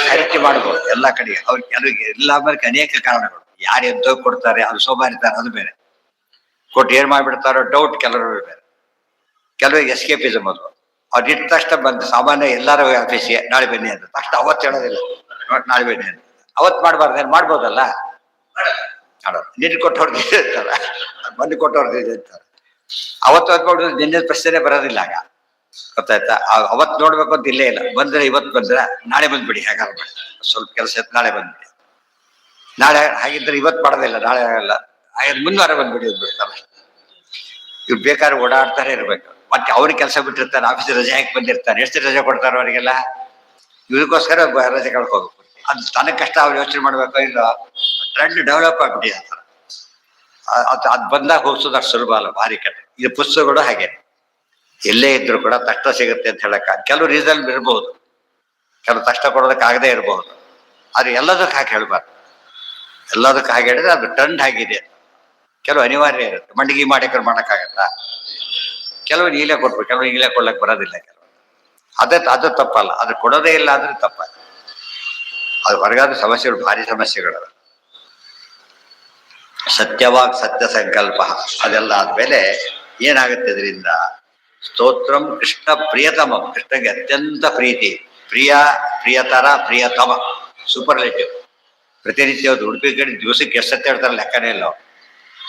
ಖರೀದಿ ಮಾಡ್ಬೋದು ಎಲ್ಲ ಕಡೆಗೆ. ಅವ್ರಿಗೆ ಕೆಲವಿಗೆ ಎಲ್ಲ ಬರಕ್ಕೆ ಅನೇಕ ಕಾರಣಗಳು. ಯಾರು ಎಂತ ಕೊಡ್ತಾರೆ, ಅದು ಸೋಮಾರಿತಾರೆ, ಅದು ಬೇರೆ. ಕೊಟ್ಟು ಏನ್ ಮಾಡ್ಬಿಡ್ತಾರೋ ಡೌಟ್ ಕೆಲವರು ಬೇರೆ. ಕೆಲವರಿಗೆ ಎಸ್ಕೇಪಿಸಮ್ ಅದು. ಅವ್ರು ಇಟ್ಟ ತಕ್ಷಣ ಬಂದು ಸಾಮಾನ್ಯ ಎಲ್ಲಾರು ಆಫೀಸ್ಗೆ ನಾಳೆ ಬನ್ನಿ ಅಂತ ತಕ್ಷಣ ಅವತ್ತು ಹೇಳೋದಿಲ್ಲ, ನಾಳೆ ಬನ್ನಿ ಅಂತ. ಅವತ್ತು ಮಾಡ್ಬಾರ್ದು, ಏನ್ ಮಾಡ್ಬೋದಲ್ಲ ನಿನ್ನೆ ಕೊಟ್ಟವ್ರದ್ದು ಇರ್ತಾರ, ಮೊನ್ನೆ ಕೊಟ್ಟವ್ರದ್ದು ಇರ್ತಾರೆ. ಅವತ್ತು ನೋಡಿದ್ರೆ ನಿನ್ನೆ ಪ್ರಶ್ನೆ ಬರೋದಿಲ್ಲ. ಆಗ ಗೊತ್ತಾಯ್ತಾ? ಅವತ್ತು ನೋಡ್ಬೇಕು ಅಂತ ಇಲ್ಲೇ ಇಲ್ಲ. ಬಂದ್ರೆ ಇವತ್ತು ಬಂದ್ರೆ ನಾಳೆ ಬಂದ್ಬಿಡಿ, ಹೇಗಾರ ಸ್ವಲ್ಪ ಕೆಲಸ ಇತ್ತು ನಾಳೆ ಬಂದ್ಬಿಡಿ. ನಾಳೆ ಹಾಗಿದ್ರೆ ಇವತ್ತು ಮಾಡೋದಿಲ್ಲ, ನಾಳೆ ಆಗಲ್ಲ, ಹಾಗಾದ್ರೆ ಮುಂದ್ವಾರ ಬಂದ್ಬಿಡಿ ಅಂದ್ಬಿಡ್ತಾರೆ. ಇವ್ರು ಬೇಕಾದ್ರೆ ಓಡಾಡ್ತಾರೆ ಇರ್ಬೇಕು. ಮತ್ತೆ ಅವ್ರಿಗೆ ಕೆಲಸ ಬಿಟ್ಟಿರ್ತಾರೆ, ಆಫೀಸ್ ರಜೆ ಹಾಕಿ ಬಂದಿರ್ತಾರೆ. ಎಷ್ಟು ರಜೆ ಕೊಡ್ತಾರೋ ಅವರಿಗೆಲ್ಲ? ಇದಕ್ಕೋಸ್ಕರ ರಜೆ ಕಳ್ಕೋಬೇಕು. ಅದು ತನಗೆ ಕಷ್ಟ ಅವ್ರು ಯೋಚನೆ ಮಾಡ್ಬೇಕು. ಇಲ್ಲ ಟ್ರೆಂಡ್ ಡೆವಲಪ್ ಆಗ್ಬಿಟ್ಟಿದೆ. ಅದು ಬಂದಾಗ ಹೋಗ್ಸೋದು ಅಷ್ಟು ಸುಲಭ ಅಲ್ಲ, ಭಾರಿ ಕಷ್ಟ. ಇದು ಪುಸ್ತಕಗಳು ಹಾಗೆ ಎಲ್ಲೇ ಇದ್ರು ಕೂಡ ತಕ್ಷಣ ಸಿಗುತ್ತೆ ಅಂತ ಹೇಳಕ್ಕ ಕೆಲವು ರೀಸನ್ ಇರ್ಬಹುದು, ಕೆಲವು ತಕ್ಷಣ ಕೊಡೋದಕ್ಕಾಗದೇ ಇರಬಹುದು. ಆದ್ರೆ ಎಲ್ಲದಕ್ಕೆ ಹಾಕಿ ಹೇಳ್ಬಾರ್ದು. ಎಲ್ಲದಕ್ಕೆ ಹಾಗೆ ಹೇಳಿದ್ರೆ ಅದು ಟ್ರೆಂಡ್ ಆಗಿದೆ. ಕೆಲವು ಅನಿವಾರ್ಯ ಇರುತ್ತೆ, ಮಂಡಿಗೆ ಮಾಡಿಕರು ಮಾಡೋಕ್ಕಾಗತ್ತಾ? ಕೆಲವು ಈಗಲೇ ಕೊಟ್ಬಿಟ್ಟು ಕೆಲವು ಈಗಲೇ ಕೊಡ್ಲಕ್ಕೆ ಬರೋದಿಲ್ಲ. ಕೆಲವು ಅದು ತಪ್ಪಲ್ಲ, ಅದು ಕೊಡೋದೇ ಇಲ್ಲ ಅಂದ್ರೆ ತಪ್ಪಲ್ಲ. ಅದು ಹೊರಗಾದ ಸಮಸ್ಯೆಗಳು, ಭಾರಿ ಸಮಸ್ಯೆಗಳಲ್ಲ. ಸತ್ಯವಾಗ್ ಸತ್ಯ ಸಂಕಲ್ಪ ಅದೆಲ್ಲ ಆದ್ಮೇಲೆ ಏನಾಗುತ್ತೆ ಇದರಿಂದ? ಸ್ತೋತ್ರಂ ಕೃಷ್ಣ ಪ್ರಿಯತಮ, ಕೃಷ್ಣಗೆ ಅತ್ಯಂತ ಪ್ರೀತಿ. ಪ್ರಿಯ, ಪ್ರಿಯತರ, ಪ್ರಿಯತಮ ಸೂಪರ್ಲೇಟಿವ್. ಪ್ರತಿನಿತ್ಯ ಉಡುಪಿ ಕಡೆ ದಿವಸಕ್ಕೆ ಎಷ್ಟು ಸತ್ಯ ಹೇಳ್ತಾರೆ ಲೆಕ್ಕನೇ ಇಲ್ಲ.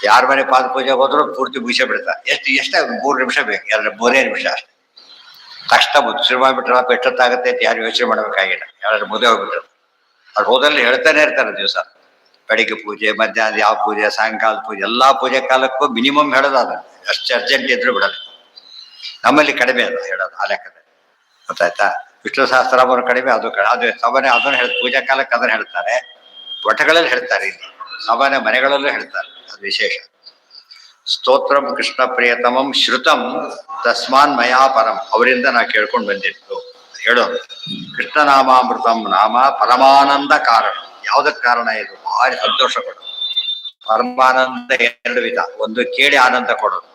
ಯಾರ ಮನೆ ಪಾದ ಪೂಜೆಗೆ ಹೋದ್ರು ಪೂರ್ತಿ ಮುಗಿಸೇ ಬಿಡ್ತಾರೆ. ಎಷ್ಟು 3 ನಿಮಿಷ ಬೇಕು, 3 ನಿಮಿಷ ಅಷ್ಟೇ. ತಕ್ಷಣ ಶುರು ಮಾಡಿಬಿಟ್ರೆ ಎಷ್ಟೊತ್ತಾಗುತ್ತೆ ಅಂತ ಯಾರು ಯೋಚನೆ ಮಾಡ್ಬೇಕಾಗಿಲ್ಲ. ಯಾರು ಮುದ್ದೆ ಹೋಗ್ಬಿಟ್ರೆ ಅವ್ರು ಹೋದಲ್ಲಿ ಹೇಳ್ತಾನೆ ಇರ್ತಾರೆ ದಿವಸ. ಬೆಳಿಗ್ಗೆ ಪೂಜೆ, ಮಧ್ಯಾಹ್ನ ಯಾವ ಪೂಜೆ, ಸಾಯಂಕಾಲ ಪೂಜೆ, ಎಲ್ಲಾ ಪೂಜೆ ಕಾಲಕ್ಕೂ ಮಿನಿಮಮ್ ಹೇಳೋದಾದ. ಎಷ್ಟು ಅರ್ಜೆಂಟ್ ಇದ್ರು ಬಿಡೋದು. ನಮ್ಮಲ್ಲಿ ಕಡಿಮೆ ಅದು ಹೇಳೋದು ಆ ಲೆಕ್ಕದಲ್ಲಿ. ಗೊತ್ತಾಯ್ತಾ? ವಿಷ್ಣು ಸಹಸ್ರನಾಮ ಕಡಿಮೆ, ಅದು ಸಾಮಾನ್ಯ ಅದನ್ನು ಪೂಜಾ ಕಾಲಕ್ಕೆ ಅದನ್ನು ಹೇಳ್ತಾರೆ, ಮಠಗಳಲ್ಲಿ ಹೇಳ್ತಾರೆ, ಇಲ್ಲಿ ಸಾಮಾನ್ಯ ಮನೆಗಳಲ್ಲೂ ಹೇಳ್ತಾರೆ. ಅದು ವಿಶೇಷ. ಸ್ತೋತ್ರಂ ಕೃಷ್ಣ ಪ್ರಿಯತಮಂ ಶ್ರುತಂ ತಸ್ಮಾನ್ ಮಯಾ ಪರಂ, ಅವರಿಂದ ನಾ ಕೇಳ್ಕೊಂಡು ಬಂದಿತ್ತು ಹೇಳೋದು. ಕೃಷ್ಣನಾಮಾಮೃತಂ ನಾಮ ಪರಮಾನಂದ ಕಾರಣ. ಯಾವುದಕ್ಕೆ ಕಾರಣ? ಇದು ಭಾರಿ ಸಂತೋಷ ಕೊಡೋದು. ಪರಮಾನಂದ 2 ವಿಧ. ಒಂದು ಕೇಳಿ ಆನಂದ ಕೊಡೋದು,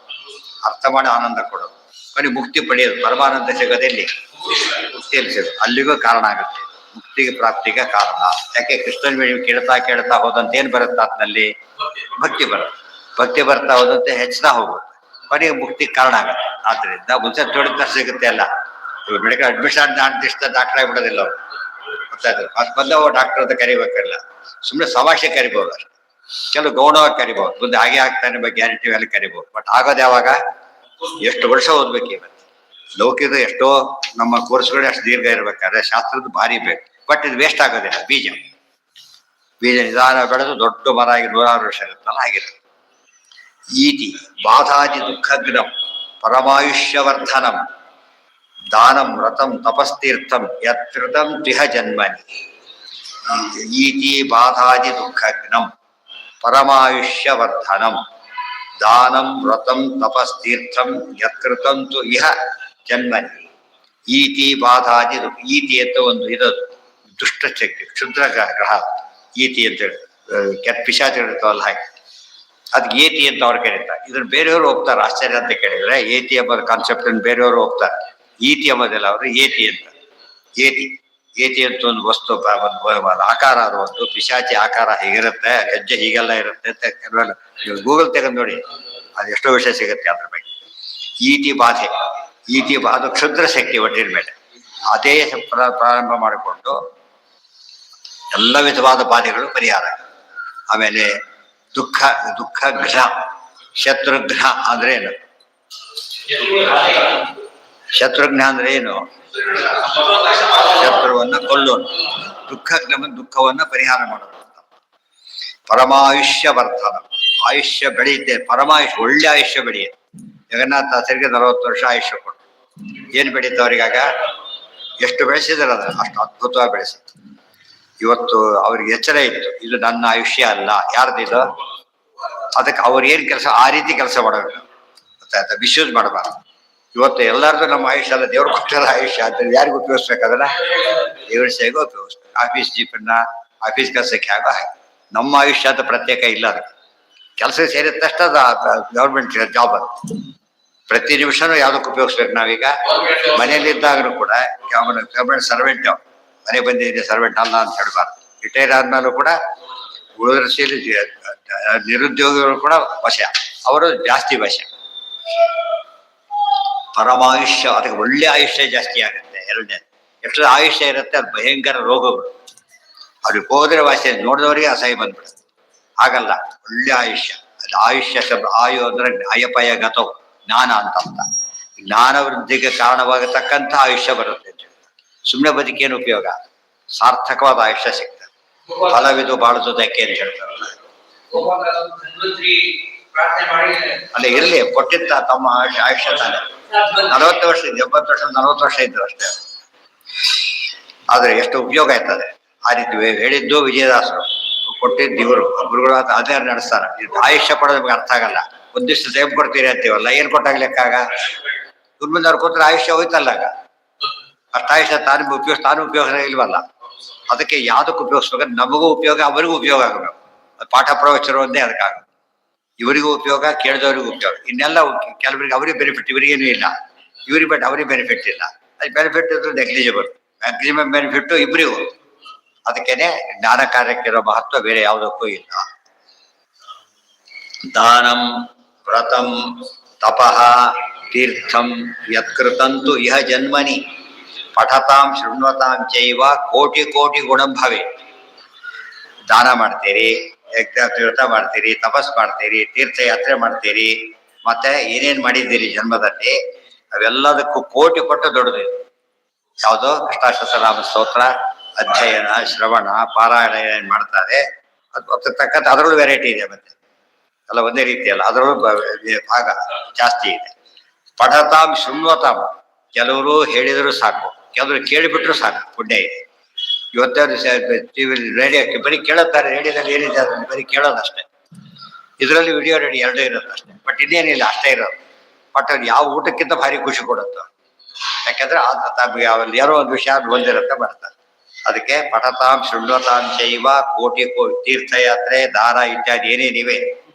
ಅರ್ಥ ಮಾಡಿ ಆನಂದ ಕೊಡೋದು, ಕೊನೆ ಮುಕ್ತಿ ಪಡೆಯೋದು. ಪರಮಾನಂದ ಸಿಗೋದೆಲ್ಲಿ? ಮುಕ್ತಿಯಲ್ಲಿ ಸಿಗೋದು. ಅಲ್ಲಿಗೂ ಕಾರಣ ಆಗುತ್ತೆ, ಮುಕ್ತಿಗೆ ಪ್ರಾಪ್ತಿಗೆ ಕಾರಣ. ಯಾಕೆ? ಕೃಷ್ಣನ ನೀವು ಕೇಳ್ತಾ ಹೋದಂತೆ ಏನ್ ಬರುತ್ತೆ ಆತ್ನಲ್ಲಿ? ಭಕ್ತಿ ಬರುತ್ತೆ. ಭಕ್ತಿ ಬರ್ತಾ ಹೋದಂತೆ ಹೆಚ್ಚುತ್ತಾ ಹೋಗುತ್ತೆ, ಕೊನೆಗೆ ಮುಕ್ತಿ ಕಾರಣ ಆಗುತ್ತೆ. ಆದ್ರಿಂದ ಮುಂಚೆ ತೊಡಿತ ಸಿಗುತ್ತೆ ಅಲ್ಲ. ಇವ್ರು ಮೆಡಿಕಲ್ ಅಡ್ಮಿಷನ್ ಡಾಕ್ಟರ್ ಆಗಿಬಿಡೋದಿಲ್ಲ ಅವ್ರು. ಗೊತ್ತಾಯ್ತು? ಅದು ಬಂದವ ಡಾಕ್ಟರ್ ಅಂತ ಕರಿಬೇಕಲ್ಲ, ಸುಮ್ಮನೆ ಸಮಾಷೆ ಕರಿಬಹುದು ಅಷ್ಟೇ. ಕೆಲವು ಗೌಣವಾಗಿ ಕರಿಬಹುದು, ಮುಂದೆ ಹಾಗೆ ಆಗ್ತಾನೆ ಬಗ್ಗೆ ಗ್ಯಾರಂಟಿ ಮೇಲೆ ಕರಿಬಹುದು. ಬಟ್ ಆಗೋದು ಯಾವಾಗ? ಎಷ್ಟು ವರ್ಷ ಓದ್ಬೇಕು. ಇವತ್ತು ಲೌಕಿಕ ಎಷ್ಟೋ ನಮ್ಮ ಕೋರ್ಸ್ಗಳು ಅಷ್ಟು ದೀರ್ಘ ಇರ್ಬೇಕಾದ್ರೆ ಶಾಸ್ತ್ರದ್ದು ಭಾರಿ ಬೇಕು. ಬಟ್ ಇದು ವೇಸ್ಟ್ ಆಗೋದಿಲ್ಲ. ಬೀಜ ನಿಧಾನ ಬೆಳೆದು ದೊಡ್ಡ ಮರ ಆಗಿ 100 ವರ್ಷ ಇರುತ್ತಲ್ಲ, ಆಗಿರುತ್ತೆ. ಈತಿ ಬಾಧಾದಿ ದುಃಖಗ್ನಂ ಪರಮಾಯುಷ್ಯವರ್ಧನಂ ದಾನಂ ವ್ರತಂ ತಪಸ್ತೀರ್ಥಂ ಯತ್ಕೃತಂ ತಿಹ ಜನ್ಮನಿ. ಈತಿ ಬಾಧಾದಿ ದುಃಖಗ್ನಂ ಪರಮಾಯುಷ್ಯವರ್ಧನಂ ದಾನಂ ವ್ರತಂ ತಪಸ್ತೀರ್ಥಂ ಯತ್ಕೃತಂ ತು ಇಹ ಜನ್ಮನಿ. ಈತಿ ಬಾಧಾದಿ ಈತಿ ಅಂತ ಒಂದು ಇದದು ದುಷ್ಟ ಶಕ್ತಿ, ಕ್ಷುದ್ರ ಗ್ರಹ ಈತಿ ಅಂತ ಹೇಳಿ ಕೆಟ್ಟ ಪಿಶಾಚಿರ್ತಾವಲ್ಲ, ಹಾಗೆ ಅದಕ್ಕೆ ಏತಿ ಅಂತ ಅವ್ರು ಕರೀತಾರೆ. ಇದನ್ನ ಬೇರೆಯವರು ಹೋಗ್ತಾರೆ. ಆಶ್ಚರ್ಯ ಅಂತ ಕೇಳಿದ್ರೆ ಏತಿ ಎಂಬ ಕಾನ್ಸೆಪ್ಟ್ ಬೇರೆಯವರು ಹೋಗ್ತಾರೆ. ಈತಿ ಎಂಬುದಿಲ್ಲ, ಅವರು ಏತಿ ಅಂತ. ಏತಿ ಅಂತ ಒಂದು ವಸ್ತು, ಒಂದು ಆಕಾರ, ಅದು ಒಂದು ಪಿಶಾಚಿ ಆಕಾರ ಹೀಗಿರುತ್ತೆ, ಹೆಜ್ಜೆ ಹೀಗೆಲ್ಲ ಇರುತ್ತೆ ಅಂತ ಕೆಲವೆಲ್ಲ ನೀವು ಗೂಗಲ್ ತೆಗೆದು ನೋಡಿ, ಅದು ಎಷ್ಟೋ ವಿಷಯ ಸಿಗುತ್ತೆ ಅದ್ರ ಬಗ್ಗೆ. ಈತಿ ಬಾಧೆ, ಅದು ಕ್ಷುದ್ರ ಶಕ್ತಿ ಒಟ್ಟಿನ ಮೇಲೆ. ಅದೇ ಪ್ರಾರಂಭ ಮಾಡಿಕೊಂಡು ಎಲ್ಲ ವಿಧವಾದ ಬಾಧೆಗಳು ಪರಿಹಾರ. ಆಮೇಲೆ ದುಃಖ ಗ್ರಹ, ಶತ್ರುಘ್ನ ಅಂದ್ರೆ ಏನು? ಶತ್ರುಘ್ನ ಅಂದ್ರೆ ಏನು? ಶತ್ರುವನ್ನ ಕೊಲ್ಲೋನು. ದುಃಖವನ್ನ ಪರಿಹಾರ ಮಾಡೋದು. ಪರಮಾಯುಷ್ಯ ವರ್ಧನ, ಆಯುಷ್ಯ ಬೆಳೆಯುತ್ತೆ. ಪರಮಾಯುಷ್ಯ, ಒಳ್ಳೆ ಆಯುಷ್ಯ ಬೆಳೆಯುತ್ತೆ. ಜಗನ್ನಾಥಾಚಾರ್ಯರಿಗೆ 40 ವರ್ಷ ಆಯುಷ್ಯ ಕೊಟ್ಟು ಏನ್ ಬೆಳೀತು ಅವ್ರಿಗಾಗ? ಎಷ್ಟು ಬೆಳೆಸಿದಾರೆ ಅದ ಅಷ್ಟು ಅದ್ಭುತವಾಗಿ ಬೆಳೆಸಿತ್ತು. ಇವತ್ತು ಅವ್ರಿಗೆ ಎಚ್ಚರ ಇತ್ತು, ಇದು ನನ್ನ ಆಯುಷ್ಯ ಅಲ್ಲ, ಯಾರ್ದಿದು? ಅದಕ್ಕೆ ಅವ್ರು ಏನ್ ಕೆಲಸ ಆ ರೀತಿ ಕೆಲಸ ಮಾಡಬೇಕು, ಗೊತ್ತಾಯ್ತಾ? ಮಿಸ್ಯೂಸ್ ಮಾಡಬಾರ್ದು. ಇವತ್ತು ಎಲ್ಲಾರ್ದು ನಮ್ಮ ಆಯುಷ್ಯ ಅಲ್ಲ, ದೇವ್ರು ಕೊಟ್ಟಿರೋ ಆಯುಷ್ಯ ಅಂತ ಯಾರಿಗೂ ಉಪಯೋಗಿಸ್ಬೇಕದನ್ನ? ದೇವ್ರ ಸೇಗೋ ಉಪಯೋಗಿಸ್ಬೇಕು. ಆಫೀಸ್ ಜೀಪನ್ನ ಆಫೀಸ್ ಕೆಲಸಕ್ಕೆ ಆಗ ನಮ್ಮ ಆಯುಷ್ಯ ಅಂತ ಪ್ರತ್ಯೇಕ ಇಲ್ಲ. ಅದಕ್ಕೆ ಕೆಲಸ ಸೇರಿದ ತಕ್ಷಣ ಗೌರ್ಮೆಂಟ್ ಜಾಬ್ ಅದು. ಪ್ರತಿ ನಿಮಿಷನೂ ಯಾವ್ದಕ್ಕೆ ಉಪಯೋಗಿಸ್ಬೇಕು ನಾವೀಗ? ಮನೆಯಲ್ಲಿದ್ದಾಗಲೂ ಕೂಡ ಗೌರ್ಮೆಂಟ್ ಸರ್ವೆಂಟ್, ಮನೆ ಬಂದಿದೆ ಸರ್ವೆಂಟ್ ಅಲ್ಲ ಅಂತ ಹೇಳ್ಬಾರ್ದು. ರಿಟೈರ್ ಆದ್ಮೇಲೂ ಕೂಡ ಉಳಿದರ್ಸಿಯಲ್ಲಿ ನಿರುದ್ಯೋಗಿಗಳು ಕೂಡ ವಶ, ಅವರು ಜಾಸ್ತಿ ವಶ. ಪರಮಾಯುಷ್ಯ, ಅದಕ್ಕೆ ಒಳ್ಳೆ ಆಯುಷ್ಯ ಜಾಸ್ತಿ ಆಗುತ್ತೆ. ಎರಡನೇ, ಎಷ್ಟು ಆಯುಷ್ಯ ಇರುತ್ತೆ ಅದು ಭಯಂಕರ ರೋಗಗಳು. ಅವ್ರಿಗೆ ಹೋದ್ರೆ ವಾಸಿ, ನೋಡಿದವರಿಗೆ ಅಸಹ್ಯ ಬಂದ್ಬಿಡುತ್ತೆ. ಹಾಗಲ್ಲ, ಒಳ್ಳೆ ಆಯುಷ್ಯ. ಅದು ಆಯುಷ್ಯ ಶಬ್ದ, ಆಯು ಅಂದ್ರೆ ಅಯಪಯ ಗತವು, ಜ್ಞಾನ ಅಂತ ಅರ್ಥ. ಜ್ಞಾನ ವೃದ್ಧಿಗೆ ಕಾರಣವಾಗತಕ್ಕಂಥ ಆಯುಷ್ಯ ಬರುತ್ತೆ. ಸುಮ್ಮನೆ ಬದುಕೇನು ಉಪಯೋಗ? ಸಾರ್ಥಕವಾದ ಆಯುಷ್ಯ ಸಿಗ್ತದೆ. ಫಲವಿದು ಬಾಳುವುದಕ್ಕೆ ಅಂತ ಹೇಳ್ತಾರಲ್ಲ. ಅಲ್ಲ, ಇರ್ಲಿ, ಕೊಟ್ಟಿದ್ದ ತಮ್ಮ ಆಯುಷ್ಯ ತಾನೆ. 40 ವರ್ಷ, 70 ವರ್ಷ, 40 ವರ್ಷ ಇದ್ರು ಅಷ್ಟೇ. ಆದ್ರೆ ಎಷ್ಟು ಉಪಯೋಗ ಆಯ್ತದೆ. ಆ ರೀತಿ ಹೇಳಿದ್ದು ವಿಜಯದಾಸರು, ಕೊಟ್ಟಿದ್ದು ಇವರು ಗುರುಗಳು ಅದೇ ನಡೆಸ್ತಾರೆ. ಆಯುಷ್ಯ ಪಡೋದು ನಮ್ಗೆ ಅರ್ಥ ಆಗಲ್ಲ. ಒಂದಿಷ್ಟು ಟೈಮ್ ಕೊಡ್ತೀರಿ ಅಂತೀವಲ್ಲ, ಏನ್ ಕೊಟ್ಟಾಗ ಲೆಕ್ಕಾಗ? ದುರ್ಮಂದವ್ರು ಕೊಟ್ಟರೆ ಆಯುಷ್ಯ ಹೋಯ್ತಲ್ಲ. ಆಗ ಅಷ್ಟ ಆಯುಷ್ಯ ತಾನು ಉಪಯೋಗ ಇಲ್ವಲ್ಲ. ಅದಕ್ಕೆ ಯಾವ್ದಕ್ಕೆ ಉಪಯೋಗಿಸ್ಬೇಕು? ನಮಗೂ ಉಪಯೋಗ, ಅವರಿಗೂ ಉಪಯೋಗ ಆಗಬೇಕು. ಪಾಠ ಪ್ರವಚನ ಒಂದೇ ಅದಕ್ಕಾಗ. ಇವರಿಗೂ ಉಪಯೋಗ, ಕೇಳಿದವರಿಗೂ ಉಪಯೋಗ. ಇನ್ನೆಲ್ಲ ಕೆಲವರಿಗೆ ಅವರಿಗೆ ಬೆನಿಫಿಟ್, ಇವರಿಗೇನು ಇಲ್ಲ. ಇವರಿಗೆ ಬಟ್ ಅವರಿಗೆ ಬೆನಿಫಿಟ್ ಇಲ್ಲ. ಅದು ಬೆನಿಫಿಟ್ ಇದ್ರೆ ನೆಗ್ಲಿಜಿಬಲ್, ಮ್ಯಾಕ್ಸಿಮಮ್ ಬೆನಿಫಿಟ್ ಇಬ್ಬರಿಗೂ. ಅದಕ್ಕೇನೆ ಜ್ಞಾನ ಕಾರ್ಯಕ್ಕಿರೋ ಮಹತ್ವ ಬೇರೆ ಯಾವುದಕ್ಕೂ ಇಲ್ಲ. ದಾನಂ, ವ್ರತಂ, ತಪಃ, ತೀರ್ಥಂ ಯತ್ಕೃತಂತು ಇಹ ಜನ್ಮನಿ ಪಠತಾಂ ಶೃಣ್ವತಾಂ ಚೈವ ಕೋಟಿ ಕೋಟಿ ಗುಣಂ ಭವೆ. ದಾನ ಮಾಡ್ತೀರಿ, ಯಜ್ಞ ತೀರ್ಥ ಮಾಡ್ತೀರಿ, ತಪಸ್ ಮಾಡ್ತೀರಿ, ತೀರ್ಥಯಾತ್ರೆ ಮಾಡ್ತೀರಿ, ಮತ್ತೆ ಏನೇನ್ ಮಾಡಿದ್ದೀರಿ ಜನ್ಮದಲ್ಲಿ, ಅವೆಲ್ಲದಕ್ಕೂ ಕೋಟಿ ಪಟ್ಟು ದೊಡ್ಡದು. ಯಾವುದು? ಅಷ್ಟಾಶತನಾಮ ಸ್ತೋತ್ರ ಅಧ್ಯಯನ, ಶ್ರವಣ, ಪಾರಾಯಣ ಏನೇನು ಮಾಡ್ತಾರೆ ಅದು ತಕ್ಕಂಥ ಅದರಲ್ಲೂ ವೆರೈಟಿ ಇದೆ. ಮತ್ತೆ ಅಲ್ಲ ಒಂದೇ ರೀತಿ ಅಲ್ಲ, ಅದರಲ್ಲೂ ಭಾಗ ಜಾಸ್ತಿ ಇದೆ. ಪಠತಾಂ ಶೃಣ್ವತಾಂ, ಕೆಲವರು ಹೇಳಿದ್ರು ಸಾಕು, ಕೆಲವರು ಕೇಳಿಬಿಟ್ರು ಸಾಕು, ಪುಣ್ಯ ಇದೆ. ಇವತ್ತಾದ್ರು ರೇಡಿಯೋಕ್ಕೆ ಬರೀ ಕೇಳುತ್ತಾರೆ, ರೇಡಿಯೋದಲ್ಲಿ ಏನಿದೆ ಅದನ್ನು ಬರೀ ಕೇಳೋದಷ್ಟೇ. ಇದರಲ್ಲಿ ವಿಡಿಯೋ ರೆಡಿ ಎರಡೂ ಇರುತ್ತೆ ಅಷ್ಟೇ. ಬಟ್ ಇನ್ನೇನಿಲ್ಲ, ಅಷ್ಟೇ ಇರೋದು. ಬಟ್ ಅದು ಯಾವ ಊಟಕ್ಕಿಂತ ಭಾರಿ ಖುಷಿ ಕೊಡುತ್ತೆ. ಯಾಕಂದ್ರೆ ಅಲ್ಲಿ ಯಾರೋ ಒಂದು ವಿಷಯ ಬಂದಿರುತ್ತೆ ಬರ್ತಾರೆ. ಅದಕ್ಕೆ ಪಠತಾಂ ಶೃಣ್ವತಾಂ ಚೈವ ಕೋಟಿ ತೀರ್ಥಯಾತ್ರೆ, ದಾರ ಇತ್ಯಾದಿ ಏನೇನಿವೆ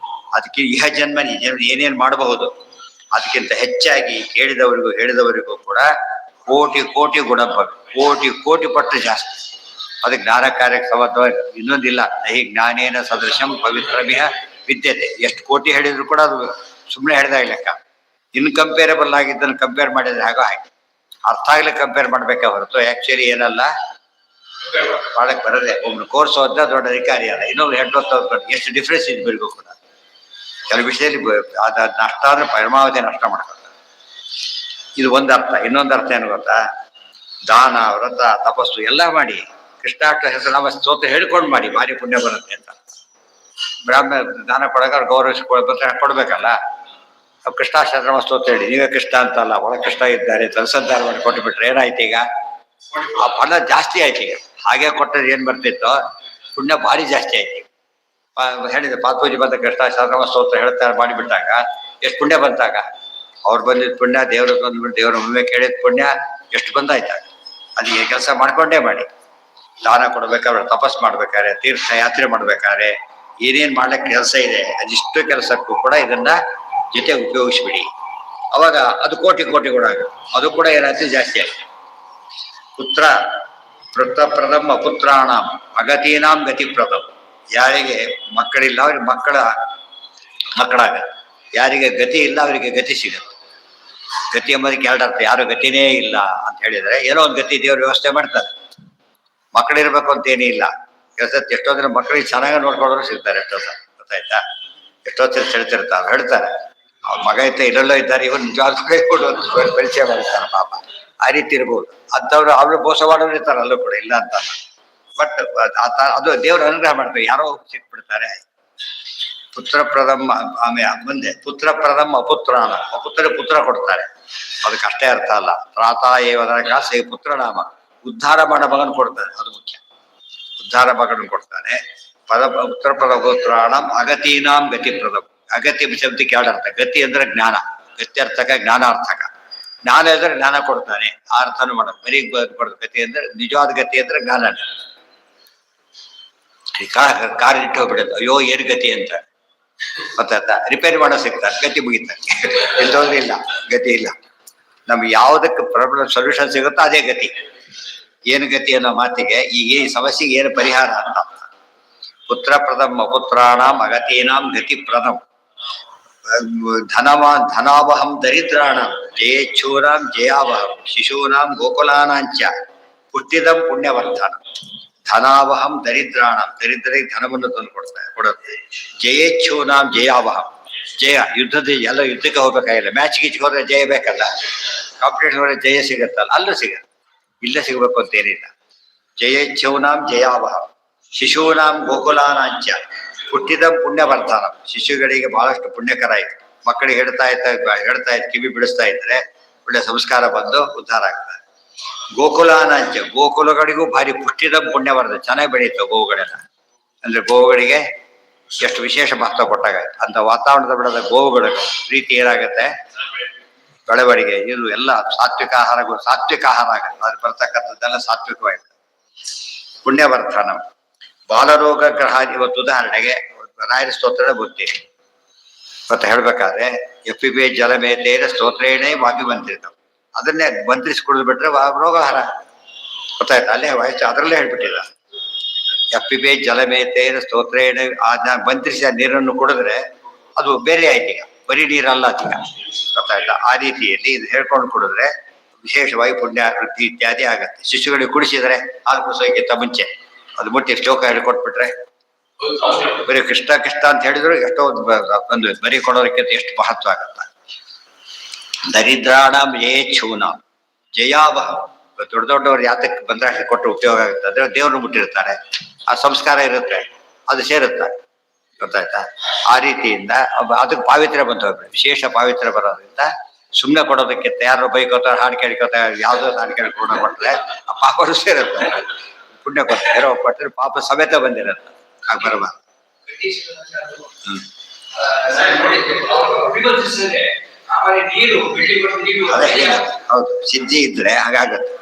ಅದಕ್ಕೆ ಇಹ ಜನ್ಮನಿ ಏನೇನು ಮಾಡಬಹುದು ಅದಕ್ಕಿಂತ ಹೆಚ್ಚಾಗಿ ಕೇಳಿದವರಿಗೂ ಹೇಳಿದವರಿಗೂ ಕೂಡ ಕೋಟಿ ಕೋಟಿ ಗುಣ, ಕೋಟಿ ಕೋಟಿ ಪಟ್ಟು ಜಾಸ್ತಿ. ಅದಕ್ಕೆ ಜ್ಞಾನ ಕಾರ್ಯಕ್ಕೆ ಸಮತ್ವ ಇನ್ನೊಂದಿಲ್ಲ. ನಹಿ ಜ್ಞಾನೇನ ಸದೃಶಂ ಪವಿತ್ರಮಿಹ ವಿದ್ಯತೆ. ಎಷ್ಟು ಕೋಟಿ ಹೇಳಿದ್ರು ಕೂಡ ಅದು ಸುಮ್ಮನೆ ಹೇಳಿದಾಗ ಲೆಕ್ಕ. ಇನ್ಕಂಪೇರಬಲ್ ಆಗಿದ್ದನ್ನು ಕಂಪೇರ್ ಮಾಡಿದ್ರೆ ಹಾಗೋ ಹಾಗೆ ಅರ್ಥ ಆಗ್ಲಿಕ್ಕೆ ಕಂಪೇರ್ ಮಾಡ್ಬೇಕೆ ಹೊರತು ಆಕ್ಚುಲಿ ಏನಲ್ಲ ಮಾಡಕ್ ಬರದೆ. ಒಬ್ರು ಕೋರ್ಸ್ ಓದ್ದ ದೊಡ್ಡ ಅಧಿಕಾರಿ ಅಲ್ಲ, ಇನ್ನೊಬ್ರು ಹೆಡ್ ಓದ್ತಾ ಎಷ್ಟು ಡಿಫ್ರೆನ್ಸ್ ಇದೆ ಬಿಡ್ಗೂ ಕೂಡ. ಕೆಲವು ವಿಷಯದಲ್ಲಿ ಅದ ನಷ್ಟ ಆದ್ರೆ ಪರಮಾವಧಿ ನಷ್ಟ ಮಾಡ್ಕೊಳ್ತಾರೆ. ಇದು ಒಂದು ಅರ್ಥ. ಇನ್ನೊಂದು ಅರ್ಥ ಏನು ಗೊತ್ತಾ? ದಾನ, ವ್ರತ, ತಪಸ್ಸು ಎಲ್ಲ ಮಾಡಿ ಕೃಷ್ಣಾಷ್ಟ ಹೆಸರು ಸ್ತೋತ್ರ ಹೇಳ್ಕೊಂಡು ಮಾಡಿ, ಭಾರಿ ಪುಣ್ಯ ಬರುತ್ತೆ ಅಂತ. ಬ್ರಾಹ್ಮಣ ದಾನ ಕೊಡಗ ಕೊಡ್ಬೇಕಲ್ಲ. ಕೃಷ್ಣಾಷ್ಟಮ ಸ್ತೋತ್ರ ಹೇಳಿ, ನೀವೇ ಕೃಷ್ಣ ಅಂತಲ್ಲ, ಒಳ ಕೃಷ್ಣ ಇದ್ದಾರೆ ತಲಸಂತಾರ ಮಾಡಿ ಕೊಟ್ಟು ಬಿಟ್ರೆ ಏನಾಯ್ತು? ಈಗ ಆ ಫಲ ಜಾಸ್ತಿ ಆಯ್ತು. ಈಗ ಹಾಗೆ ಕೊಟ್ಟರೆ ಏನ್ ಬರ್ತಿತ್ತೋ ಪುಣ್ಯ ಭಾರಿ ಜಾಸ್ತಿ ಆಯ್ತು. ಹೇಳಿದೆ ಪಾತ್ಪೂಜಿ ಬಂದ ಕೃಷ್ಣಾಷ್ಟಮ ಸ್ತೋತ್ರ ಹೇಳ್ತಾರೆ ಮಾಡಿಬಿಟ್ಟಾಗ ಎಷ್ಟು ಪುಣ್ಯ ಬಂತಾಗ. ಅವ್ರು ಬಂದಿದ್ ಪುಣ್ಯ, ದೇವ್ರ ಬಂದ್ಬಿಟ್ಟು ದೇವ್ರ ಒಮ್ಮೆ ಕೇಳಿದ ಪುಣ್ಯ ಎಷ್ಟು ಬಂದಾಯ್ತಾಗ. ಅಲ್ಲಿಗೆ ಕೆಲಸ ಮಾಡ್ಕೊಂಡೇ ಮಾಡಿ. ದಾನ ಕೊಡ್ಬೇಕಾದ್ರೆ, ತಪಸ್ ಮಾಡ್ಬೇಕಾದ್ರೆ, ತೀರ್ಥ ಯಾತ್ರೆ ಮಾಡ್ಬೇಕಾದ್ರೆ, ಏನೇನ್ ಮಾಡ್ಲಿಕ್ಕೆ ಕೆಲಸ ಇದೆ ಅದಿಷ್ಟು ಕೆಲಸಕ್ಕೂ ಕೂಡ ಇದನ್ನ ಜೊತೆ ಉಪಯೋಗಿಸ್ಬಿಡಿ. ಅವಾಗ ಅದು ಕೋಟಿ ಕೋಟಿ ಕೂಡ ಆಗುತ್ತೆ. ಅದು ಕೂಡ ಏನಾಯ್ತು ಜಾಸ್ತಿ ಆಯ್ತು. ಪುತ್ರ ವೃತ್ತಪ್ರದಂ ಅಪುತ್ರಾಣಂ ಅಗತೀನಾಂ ಗತಿಪ್ರದಂ. ಯಾರಿಗೆ ಮಕ್ಕಳಿಲ್ಲ ಅವ್ರಿಗೆ ಮಕ್ಕಳಾಗತ್ತೆ. ಯಾರಿಗೆ ಗತಿ ಇಲ್ಲ ಅವರಿಗೆ ಗತಿ ಸಿಗತ್ತೆ. ಗತಿ ಎಂಬುದಕ್ಕೆ ಎರಡರ್ಥ. ಯಾರು ಗತಿನೇ ಇಲ್ಲ ಅಂತ ಹೇಳಿದ್ರೆ ಏನೋ ಒಂದು ಗತಿ ದೇವ್ರ ವ್ಯವಸ್ಥೆ ಮಾಡ್ತಾರೆ. ಮಕ್ಕಳಿರ್ಬೇಕು ಅಂತ ಏನೇ ಇಲ್ಲ. ಎಷ್ಟೋ ದಿನ ಮಕ್ಕಳಿಗೆ ಚೆನ್ನಾಗಿ ನೋಡ್ಕೊಂಡ್ರು ಸಿಗ್ತಾರೆ. ಎಷ್ಟೋ ಸಲ ಗೊತ್ತಾಯ್ತಾ? ಎಷ್ಟೋ ಹೇಳ್ತಿರ್ತಾರೆ ಅವ್ರ ಮಗ ಇರಲ್ಲೋ ಇದ್ದಾರೆ, ಇವನು ನಿಜವಾದ ಕೈ ಕೊಡು ಅಂತ ಪರಿಚಯ ಮಾಡ್ತಾರೆ ಪಾಪ. ಆ ರೀತಿ ಇರ್ಬೋದು. ಅಂಥವ್ರು ಅವ್ರು ಮೋಸ ಮಾಡೋರು ಇರ್ತಾರೆ ಅಲ್ಲೂ ಕೂಡ, ಇಲ್ಲ ಅಂತ. ಬಟ್ ಅದು ದೇವ್ರ ಅನುಗ್ರಹ ಮಾಡ್ತಾರೆ, ಯಾರೋ ಸಿಕ್ಬಿಡ್ತಾರೆ. ಪುತ್ರ ಪ್ರಥಮ, ಆಮೇಲೆ ಮುಂದೆ ಪುತ್ರ ಪ್ರಥಮ ಅಪುತ್ರಾಣ, ಪುತ್ರ ಕೊಡ್ತಾರೆ. ಅದಕ್ಕೆ ಅಷ್ಟೇ ಅರ್ಥ ಅಲ್ಲ. ಪ್ರಾತಾಯೇವದರ ಸೇ ಪುತ್ರನಾಮ, ಉದ್ಧಾರ ಮಾಡೋ ಮಗನ್ ಕೊಡ್ತಾರೆ, ಅದು ಮುಖ್ಯ. ಉದ್ಧಾರ ಮಗನ ಕೊಡ್ತಾನೆ. ಪುತ್ರ ಪ್ರದಪುತ್ರಾಣಂ ಅಗತೀನಾಂ ಗತಿ ಪ್ರದಂ. ಅಗತಿ ಶಬ್ದಕ್ಕೆ ಎರಡು ಅರ್ಥ. ಗತಿ ಅಂದ್ರೆ ಜ್ಞಾನ, ಗತ್ಯರ್ಥಕ ಜ್ಞಾನಾರ್ಥಕ. ಜ್ಞಾನ ಅಂದ್ರೆ ಜ್ಞಾನ ಕೊಡ್ತಾನೆ, ಆ ಅರ್ಥನೂ ಮಾಡೋದು. ಬರೀ ಕೊಡೋದು. ಗತಿ ಅಂದ್ರೆ ನಿಜವಾದ ಗತಿ ಅಂದ್ರೆ ಜ್ಞಾನ. ಕಾರ್ ಇಟ್ಟು ಹೋಗ್ಬಿಡುತ್ತೆ, ಅಯ್ಯೋ ಏನ್ ಗತಿ ಅಂತ ಗೊತ್ತಾಯ್ತ. ರಿಪೇರಿ ಮಾಡೋ ಸಿಗ್ತಾರೆ, ಗತಿ ಮುಗಿತಾರೆ. ಇಲ್ಲೋದ್ರೆ ಇಲ್ಲ, ಗತಿ ಇಲ್ಲ. ನಮ್ಗೆ ಯಾವುದಕ್ಕೆ ಪ್ರಾಬ್ಲಮ್ ಸೊಲ್ಯೂಷನ್ ಸಿಗುತ್ತೋ ಅದೇ ಗತಿ. ಏನು ಗತಿ ಅನ್ನೋ ಮಾತಿಗೆ ಈ ಸಮಸ್ಯೆಗೆ ಏನು ಪರಿಹಾರ ಅಂತ. ಪುತ್ರ ಪ್ರಥಮ ಅಪುತ್ರಾಣಾಂ ಅಗತೀನಾಂ ಗತಿ ಪ್ರಥಮ್. ಧನಾವಹಂ ದರಿದ್ರಾಣಂ ಜಯೇಚ್ಛೂರಾಂ ಜಯಾವಹಂ ಶಿಶೂನಾಂ ಗೋಕುಲಾನಾಂಚ ಪುಟ್ಟಿದಂ ಪುಣ್ಯವರ್ಧನ. ಧನಾವಹಂ ದರಿದ್ರಾಣಂ, ದರಿದ್ರಿಗೆ ಧನವನ್ನು ತಂದು ಕೊಡುತ್ತೆ. ಜಯೇಚ್ಛೂನಾಂ ಜಯಾವಹಂ, ಜಯ ಯುದ್ಧದ ಎಲ್ಲ ಯುದ್ಧಕ್ಕೆ ಹೋಗ್ಬೇಕಾಗಿಲ್ಲ. ಮ್ಯಾಚ್ ಗೀಚ್ಗೆ ಹೋದ್ರೆ ಜಯ ಬೇಕಲ್ಲ, ಕಾಂಪಿಟೇಷನ್ ಹೋದ್ರೆ ಜಯ ಸಿಗತ್ತಲ್ಲ, ಅಲ್ಲೂ ಸಿಗತ್ತೆ. ಇಲ್ಲ ಸಿಗಬೇಕು ಅಂತೇನಿಲ್ಲ. ಜಯೇಚ್ಛೂನಾಂ ಜಯಾವಹಂ ಶಿಶೂನಾಂ ಗೋಕುಲಾನಾಂಚ ಹುಟ್ಟಿದಂ ಪುಣ್ಯವರ್ಧನ. ಶಿಶುಗಳಿಗೆ ಬಹಳಷ್ಟು ಪುಣ್ಯಕರ ಇದೆ. ಮಕ್ಕಳಿಗೆ ಹೇಳ್ತಾ ಇತ್ತು ಕಿವಿ ಬಿಡಿಸ್ತಾ ಇದ್ರೆ ಒಳ್ಳೆ ಸಂಸ್ಕಾರ ಬಂದು ಉದ್ಧಾರ ಆಗ್ತದೆ. ಗೋಕುಲಾನಾಂಚ, ಗೋಕುಲಗಳಿಗೂ ಭಾರಿ ಪುಷ್ಟಿದಂ ಪುಣ್ಯವರ್ಧನ, ಚೆನ್ನಾಗಿ ಬೆಳೀತಾವೆ ಗೋವುಗಳೆಲ್ಲ. ಅಂದ್ರೆ ಗೋವುಗಳಿಗೆ ಎಷ್ಟು ವಿಶೇಷ ಮಹತ್ವ ಕೊಟ್ಟಾಗ ಅಂತ ವಾತಾವರಣದ ಬೆಳೆದ ಗೋವುಗಳ ರೀತಿ ಏನಾಗತ್ತೆ, ಬೆಳವಣಿಗೆ. ಇದು ಎಲ್ಲ ಸಾತ್ವಿಕ ಆಹಾರ ಆಗತ್ತೆ. ಅದ್ರ ಬರ್ತಕ್ಕಂಥದ್ದೆಲ್ಲ ಸಾತ್ವಿಕವಾಗಿದೆ. ಪುಣ್ಯವರ್ಧನ. ಬಾಲರೋಗ ಗ್ರಹ. ಇವತ್ತು ಉದಾಹರಣೆಗೆ ರಾಯರ ಸ್ತೋತ್ರ ಗೊತ್ತೀರಿ. ಮತ್ತೆ ಹೇಳ್ಬೇಕಾದ್ರೆ ಎಫ್ಪಿಬಿ ಜಲಮೇತೇನ ಸ್ತೋತ್ರೇಣೇ ವಾಪಿ ಮಂತ್ರಿತಾವ್. ಅದನ್ನೇ ಮಂತ್ರಿಸಿ ಕುಡಿದು ಬಿಟ್ರೆ ರೋಗಹಾರ. ಗೊತ್ತಾಯ್ತು, ಅಲ್ಲೇ ವಯಸ್ಸು ಅದರಲ್ಲೇ ಹೇಳ್ಬಿಟ್ಟಿಲ್ಲ. ಎಫ್ಪಿಬಿ ಜಲಮೇತೇನ ಸ್ತೋತ್ರೇಣ ಮಂತ್ರಿಸಿ ಆ ನೀರನ್ನು ಕುಡಿದ್ರೆ ಅದು ಬೇರೆ ಆಯ್ತು. ಈಗ ಬರೀ ನೀರಲ್ಲ ಅದೀಗ, ಗೊತ್ತಾಯ್ತಾ. ಆ ರೀತಿಯಲ್ಲಿ ಇದು ಹೇಳ್ಕೊಂಡು ಕುಡಿದ್ರೆ ವಿಶೇಷವಾಗಿ ಪುಣ್ಯ ವೃದ್ಧಿ ಇತ್ಯಾದಿ ಆಗತ್ತೆ. ಶಿಶುಗಳಿಗೆ ಕುಡಿಸಿದ್ರೆ ಹಾಲು ಕುಡಿಸೋಕ್ಕಿಂತ ಮುಂಚೆ ಅದು ಮುಟ್ಟಿ ಶ್ಲೋಕ ಹೇಳಿಕೊಟ್ಬಿಟ್ರೆ, ಬರೀ ಕೃಷ್ಣ ಅಂತ ಹೇಳಿದ್ರು ಎಷ್ಟೋ ಒಂದು ಬರೀ ಕೊಡೋದಕ್ಕಿಂತ ಎಷ್ಟು ಮಹತ್ವ ಆಗತ್ತ. ದರಿದ್ರಾಣಂ ಜಯೇಚ್ಛೂನಾಂ ಜಯಾವಹ. ದೊಡ್ಡ ದೊಡ್ಡವ್ರು ಯಾತಕ್ಕೆ ಬಂದ್ರೆ ಕೊಟ್ಟು ಉಪಯೋಗ ಆಗುತ್ತೆ ಅಂದ್ರೆ ದೇವ್ರನ್ನ ಮುಟ್ಟಿರ್ತಾರೆ, ಆ ಸಂಸ್ಕಾರ ಇರುತ್ತೆ, ಅದು ಸೇರುತ್ತೆ. ಗೊತ್ತಾಯ್ತಾ. ಆ ರೀತಿಯಿಂದ ಅದಕ್ಕೆ ಪಾವಿತ್ರ್ಯ ಬಂತು. ವಿಶೇಷ ಪಾವಿತ್ರ್ಯ ಬರೋದ್ರಿಂದ ಸುಮ್ಮನೆ ಕೊಡೋದಕ್ಕಿಂತ ಯಾರು ಬೈಕೋತಾರೆ, ಹಾಡು ಕೇಳ್ಕೋತಾರೆ, ಯಾವ್ದೋ ಹಾಡು ಕೇಳ್ಕೊಂಡು ಕೊಟ್ಟರೆ ಆ ಪಾಪರು ಸೇರುತ್ತೆ. ಪುಣ್ಯ ಕೊಡ್ತಾರೆ, ಯಾರೋ ಕೊಟ್ಟರೆ ಪಾಪ ಸಮೇತ ಬಂದಿರುತ್ತೆ. ಆಗ ಬರಬಾರ್ದು. ಹೌದು, ಸಿದ್ಧಿ ಇದ್ರೆ ಹಾಗಾಗತ್ತೆ.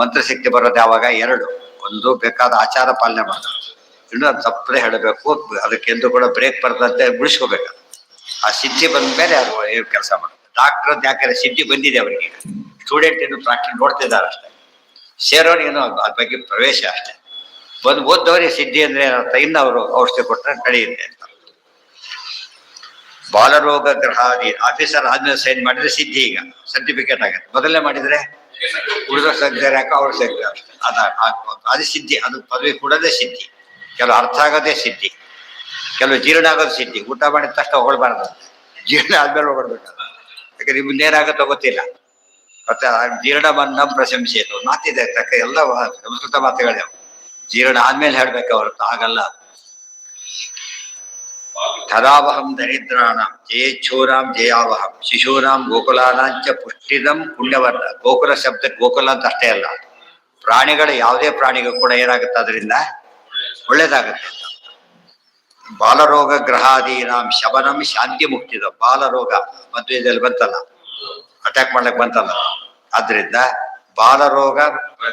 ಮಂತ್ರಶಕ್ತಿ ಬರೋದು ಯಾವಾಗ? ಎರಡು. ಒಂದು ಬೇಕಾದ ಆಚಾರ ಪಾಲನೆ ಮಾಡೋದು, ಇನ್ನು ಅದು ತಪ್ಪದೆ ಹೇಳಬೇಕು. ಅದಕ್ಕೆಂದು ಕೂಡ ಬ್ರೇಕ್ ಬರದಂತೆ ಬಿಡಿಸ್ಕೋಬೇಕು. ಆ ಸಿದ್ಧಿ ಬಂದ ಮೇಲೆ ಅದು ಏನು ಕೆಲಸ ಮಾಡೋದು. ಡಾಕ್ಟರ್ ಯಾಕಂದ್ರೆ ಸಿದ್ಧಿ ಬಂದಿದೆ ಅವರಿಗೆ. ಸ್ಟೂಡೆಂಟ್ ಏನು ಪ್ರಾಕ್ಟೀಸ್ ನೋಡ್ತಿದ್ದಾರೆ ಅಷ್ಟೇ, ಸೇರೋರಿಗೇನು ಅದ್ರ ಬಗ್ಗೆ ಪ್ರವೇಶ ಅಷ್ಟೇ. ಬಂದು ಓದ್ದವ್ರಿಗೆ ಸಿದ್ಧಿ ಅಂದ್ರೆ ಏನರ್ಥ, ಇನ್ನು ಅವರು ಔಷಧಿ ಕೊಟ್ಟರೆ ನಡೆಯುತ್ತೆ ಅಂತ. ಬಾಲರೋಗ ಗ್ರಹಾದಿ ಆಫೀಸರ್ ಆದ್ಮೇಲೆ ಸೈನ್ ಮಾಡಿದ್ರೆ ಸಿದ್ಧಿ. ಈಗ ಸರ್ಟಿಫಿಕೇಟ್ ಆಗತ್ತೆ. ಮೊದಲೇ ಮಾಡಿದ್ರೆ ಉಳಿದ ಸಂಖ್ಯೆ ಹಾಕೋ ಅವ್ರ ಸಂಖ್ಯೆ ಅಷ್ಟೇ. ಅದು ಸಿದ್ಧಿ. ಅದು ಪದವಿ ಕೊಡೋದೇ ಸಿದ್ಧಿ. ಕೆಲವು ಅರ್ಥ ಆಗೋದೇ ಸಿದ್ಧಿ, ಕೆಲವು ಜೀರ್ಣ ಆಗೋದು ಸಿದ್ಧಿ. ಊಟ ಮಾಡಿದ ತಕ್ಷಣ ಹೊಗಳ್ಬಾರ್ದು, ಜೀರ್ಣ ಆದ್ಮೇಲೆ ಹೊಗಳ್ಬೇಕಲ್ಲ. ಯಾಕಂದ್ರೆ ಮುಂದೇನಾಗತ್ತೋ ಗೊತ್ತಿಲ್ಲ. ಮತ್ತೆ ಜೀರ್ಣ ನಮ್ಮ ಪ್ರಶಂಸೆ ಇದು ಮಾತಿದೆ ತಕ್ಕ ಎಲ್ಲ ಸಂಸ್ಕೃತ ಮಾತುಗಳೇ. ಜೀರ್ಣ ಆದ್ಮೇಲೆ ಹೇಳ್ಬೇಕು ಹೊರತು ಆಗಲ್ಲ. ಧನಾವಹಂ ದರಿದ್ರಾಣಂ ಜಯೇಚ್ಛೂರಾಂ ಜಯಾವಹಂ ಶಿಶೂನಾಂ ಗೋಕುಲಾನಾಂಚ ಪುಷ್ಟಿದಂ ಪುಣ್ಯವರ್ಧ. ಗೋಕುಲ ಶಬ್ದಕ್ಕೆ ಗೋಕುಲ ಅಂತ ಅಷ್ಟೇ ಅಲ್ಲ, ಪ್ರಾಣಿಗಳ ಯಾವುದೇ ಪ್ರಾಣಿಗೂ ಕೂಡ ಏನಾಗುತ್ತೆ, ಅದರಿಂದ ಒಳ್ಳೇದಾಗತ್ತೆ. ಬಾಲರೋಗ ಗ್ರಹಾದೀನಾಂ ಶಮನಂ ಶಾಂತಿ ಮುಕ್ತಿದ. ಬಾಲರೋಗ ಮದುವೆಯಲ್ಲಿ ಬಂತಲ್ಲ, ಅಟ್ಯಾಕ್ ಮಾಡ್ಲಿಕ್ಕೆ ಬಂತಲ್ಲ, ಆದ್ರಿಂದ ಬಾಲರೋಗ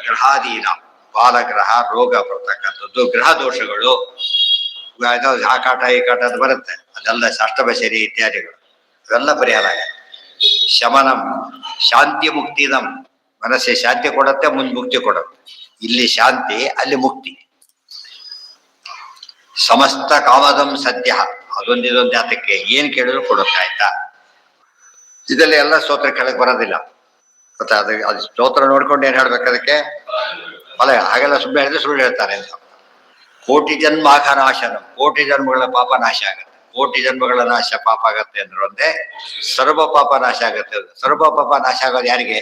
ಗ್ರಹಾದೀನ, ಬಾಲಗ್ರಹ ರೋಗ ಬರ್ತಕ್ಕಂಥದ್ದು, ಗ್ರಹ ದೋಷಗಳು, ಆ ಕಾಟ ಈ ಕಾಟ ಅದು ಬರುತ್ತೆ. ಅದೆಲ್ಲ ಅಷ್ಟಮಶರಿ ಇತ್ಯಾದಿಗಳು ಇವೆಲ್ಲ ಪರಿಹಾರ ಆಗುತ್ತೆ. ಶಮನಂ ಶಾಂತಿ ಮುಕ್ತಿದಂ. ಮನಸ್ಸಿಗೆ ಶಾಂತಿ ಕೊಡುತ್ತೆ, ಮುಂದೆ ಮುಕ್ತಿ ಕೊಡುತ್ತೆ. ಇಲ್ಲಿ ಶಾಂತಿ, ಅಲ್ಲಿ ಮುಕ್ತಿ. ಸಮಸ್ತ ಕಾಮದಂ ಸದ್ಯ. ಇದೊಂದು ಜಾತಕ್ಕೆ ಏನ್ ಕೇಳಿದ್ರು ಕೊಡುತ್ತೆ. ಆಯ್ತಾ. ಇದರಲ್ಲಿ ಎಲ್ಲ ಸ್ತೋತ್ರ ಕೆಳಗೆ ಬರೋದಿಲ್ಲ. ಮತ್ತೆ ಅದು ಸ್ತೋತ್ರ ನೋಡ್ಕೊಂಡು ಏನ್ ಹೇಳ್ಬೇಕು ಅದಕ್ಕೆ ಫಲ. ಹಾಗೆಲ್ಲ ಸುಮ್ಮನೆ ಹೇಳಿದ್ರೆ ಸುಳ್ಳು ಹೇಳ್ತಾರೆ ಅಂತ. ಕೋಟಿ ಜನ್ಮಾಘ ನಾಶನ, ಕೋಟಿ ಜನ್ಮಗಳ ಪಾಪ ನಾಶ ಆಗುತ್ತೆ. ಕೋಟಿ ಜನ್ಮಗಳ ನಾಶ ಪಾಪ ಆಗತ್ತೆ ಅಂದ್ರೆ ಒಂದೇ, ಸರ್ವ ಪಾಪ ನಾಶ ಆಗತ್ತೆ. ಸರ್ವ ಪಾಪ ನಾಶ ಆಗೋದು ಯಾರಿಗೆ?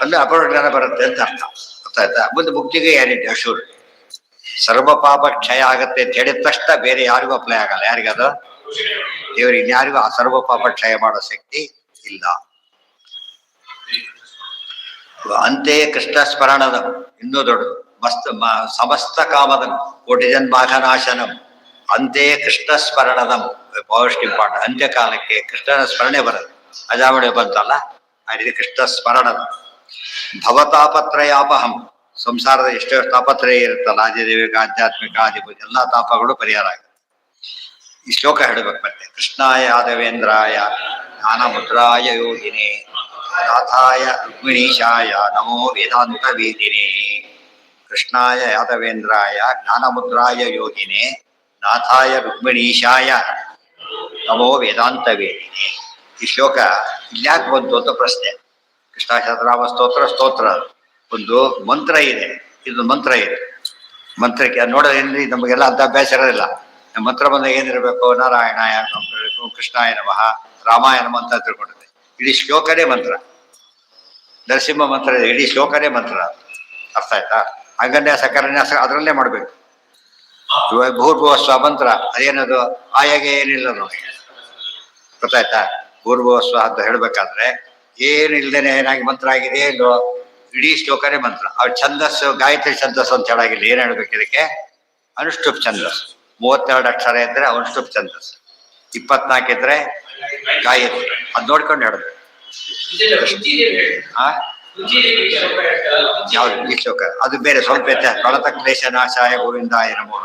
ಅಂದ್ರೆ ಅಪರೋಕ್ಷ ಜ್ಞಾನ ಬರುತ್ತೆ ಅಂತ ಅರ್ಥ. ಗೊತ್ತಾಯ್ತಾ? ಮುಂದೆ ಮುಕ್ತಿಗೆ ಗ್ಯಾರಂಟಿ ಅಶೂರ್. ಸರ್ವ ಪಾಪ ಕ್ಷಯ ಆಗತ್ತೆ ಅಂತ ಹೇಳಿದ ತಕ್ಷಣ ಬೇರೆ ಯಾರಿಗೂ ಅಪ್ಲೈ ಆಗಲ್ಲ. ಯಾರಿಗದು? ದೇವರಿಗೆ ಯಾರಿಗೂ ಆ ಸರ್ವ ಪಾಪ ಕ್ಷಯ ಮಾಡೋ ಶಕ್ತಿ ಇಲ್ಲ. ಅಂತೆ ಕೃಷ್ಣ ಸ್ಮರಣದ ಇನ್ನೂ ದೊಡ್ಡದು. ಸಮಸ್ತ ಕಾಮದಂ ಕೋಟಿ ಜನ್ಮಾಘನಾಶನಂ ಅಂತೆ ಕೃಷ್ಣ ಸ್ಮರಣದಂ. Most important. ಅಂತ್ಯಕಾಲಕ್ಕೆ ಕೃಷ್ಣನ ಸ್ಮರಣೆ ಬರುತ್ತೆ. ಅಜಾಮಣೆ ಬಂತಲ್ಲ, ಆ ರೀತಿ ಕೃಷ್ಣ ಸ್ಮರಣದ. ಭವತಾಪತ್ರಯಾಪಹಂ. ಸಂಸಾರದ ಎಷ್ಟೋ ತಾಪತ್ರಯ ಇರುತ್ತಲ್ಲ, ಆದಿದೇವಿಕ ಆಧ್ಯಾತ್ಮಿಕ ಆದಿಭೂತ ಎಲ್ಲಾ ತಾಪಗಳು ಪರಿಹಾರ ಆಗುತ್ತೆ. ಈ ಶ್ಲೋಕ ಹೇಳಬೇಕು ಮತ್ತೆ. ಕೃಷ್ಣಾಯ ಯಾದವೇಂದ್ರಾಯ ಜ್ಞಾನಮುದ್ರಾಯ ಯೋಗಿನೇ ನಾಥಾಯ ರುಕ್ಮಿಣೀಶಾಯ ನಮೋ ವೇದಾಂತ ವೇದಿನೇ. ಕೃಷ್ಣಾಯ ಯಾದವೇಂದ್ರಾಯ ಜ್ಞಾನಮುದ್ರಾಯ ಯೋಗಿನೇ ನಾಥಾಯ ರುಕ್ಮಿಣೀಶಾಯ ನಮೋ ವೇದಾಂತ ವೇದಿನೇ. ಈ ಶ್ಲೋಕ ಇಲ್ಯಾಕೆ ಬಂತು ಅಂತ ಪ್ರಶ್ನೆ. ಕೃಷ್ಣ ಸಹಸ್ರನಾಮ ಸ್ತೋತ್ರ ಒಂದು ಮಂತ್ರ ಇದೆ, ಇದು ಮಂತ್ರ ಇದೆ. ಮಂತ್ರಕ್ಕೆ ನೋಡೋದೇನ್ರಿ, ನಮಗೆಲ್ಲ ಅಂತ ಅಭ್ಯಾಸ ಇರೋದಿಲ್ಲ. ಮಂತ್ರ ಬಂದಾಗ ಏನಿರಬೇಕು? ನಾರಾಯಣಾಯ ಇರಬೇಕು, ಕೃಷ್ಣಾಯ ನಮಃ, ರಾಮಾಯ ನಮಃ ಅಂತ ತಿಳ್ಕೊಂಡಿದೆ. ಇಡೀ ಶ್ಲೋಕನೇ ಮಂತ್ರ. ನರಸಿಂಹ ಮಂತ್ರ ಇದೆ, ಇಡೀ ಶ್ಲೋಕನೇ ಮಂತ್ರ. ಅರ್ಥ ಆಯ್ತಾ? ಅಂಗನ್ಯಾಸ ಕರನ್ಯಾಸ ಅದರಲ್ಲೇ ಮಾಡ್ಬೇಕು. ಭೂರ್ಭುವಸ್ವ ಮಂತ್ರ ಅದೇನದು? ಆಯಾಗೆ ಏನಿಲ್ಲ ನೋಡಿ. ಗೊತ್ತಾಯ್ತಾ? ಭೂರ್ಭುವಸ್ವ ಅಂತ ಹೇಳ್ಬೇಕಾದ್ರೆ ಏನಿಲ್ದೇನೆ ಏನಾಗಿ ಮಂತ್ರ ಆಗಿದೆ ಇಲ್ಲೋ, ಇಡೀ ಶ್ಲೋಕನೇ ಮಂತ್ರ. ಅವ್ರ ಛಂದಸ್ಸು ಗಾಯತ್ರಿ ಛಂದಸ್ಸು ಅಂತ ಹೇಳಾಗಿಲ್ಲ. ಏನ್ ಹೇಳ್ಬೇಕು ಇದಕ್ಕೆ? ಅನುಷ್ಠುಪ್ ಛಂದಸ್ಸು. 32 ಅಕ್ಷರ ಇದ್ರೆ ಅನುಷ್ಠುಪ್ ಛಂದಸ್ಸು, 24 ಇದ್ರೆ ಗಾಯತ್ರಿ. ಅದ್ ನೋಡ್ಕೊಂಡು ಹೇಳ್ಬೇಕು. ಯಾವ್ದು ಈ ಶ್ಲೋಕ? ಅದು ಬೇರೆ ಸ್ವಲ್ಪ ಕೊಳತ ಕ್ಲೇಶ ನಾಶಾಯ ಗೋವಿಂದಾಯ ನಮೋ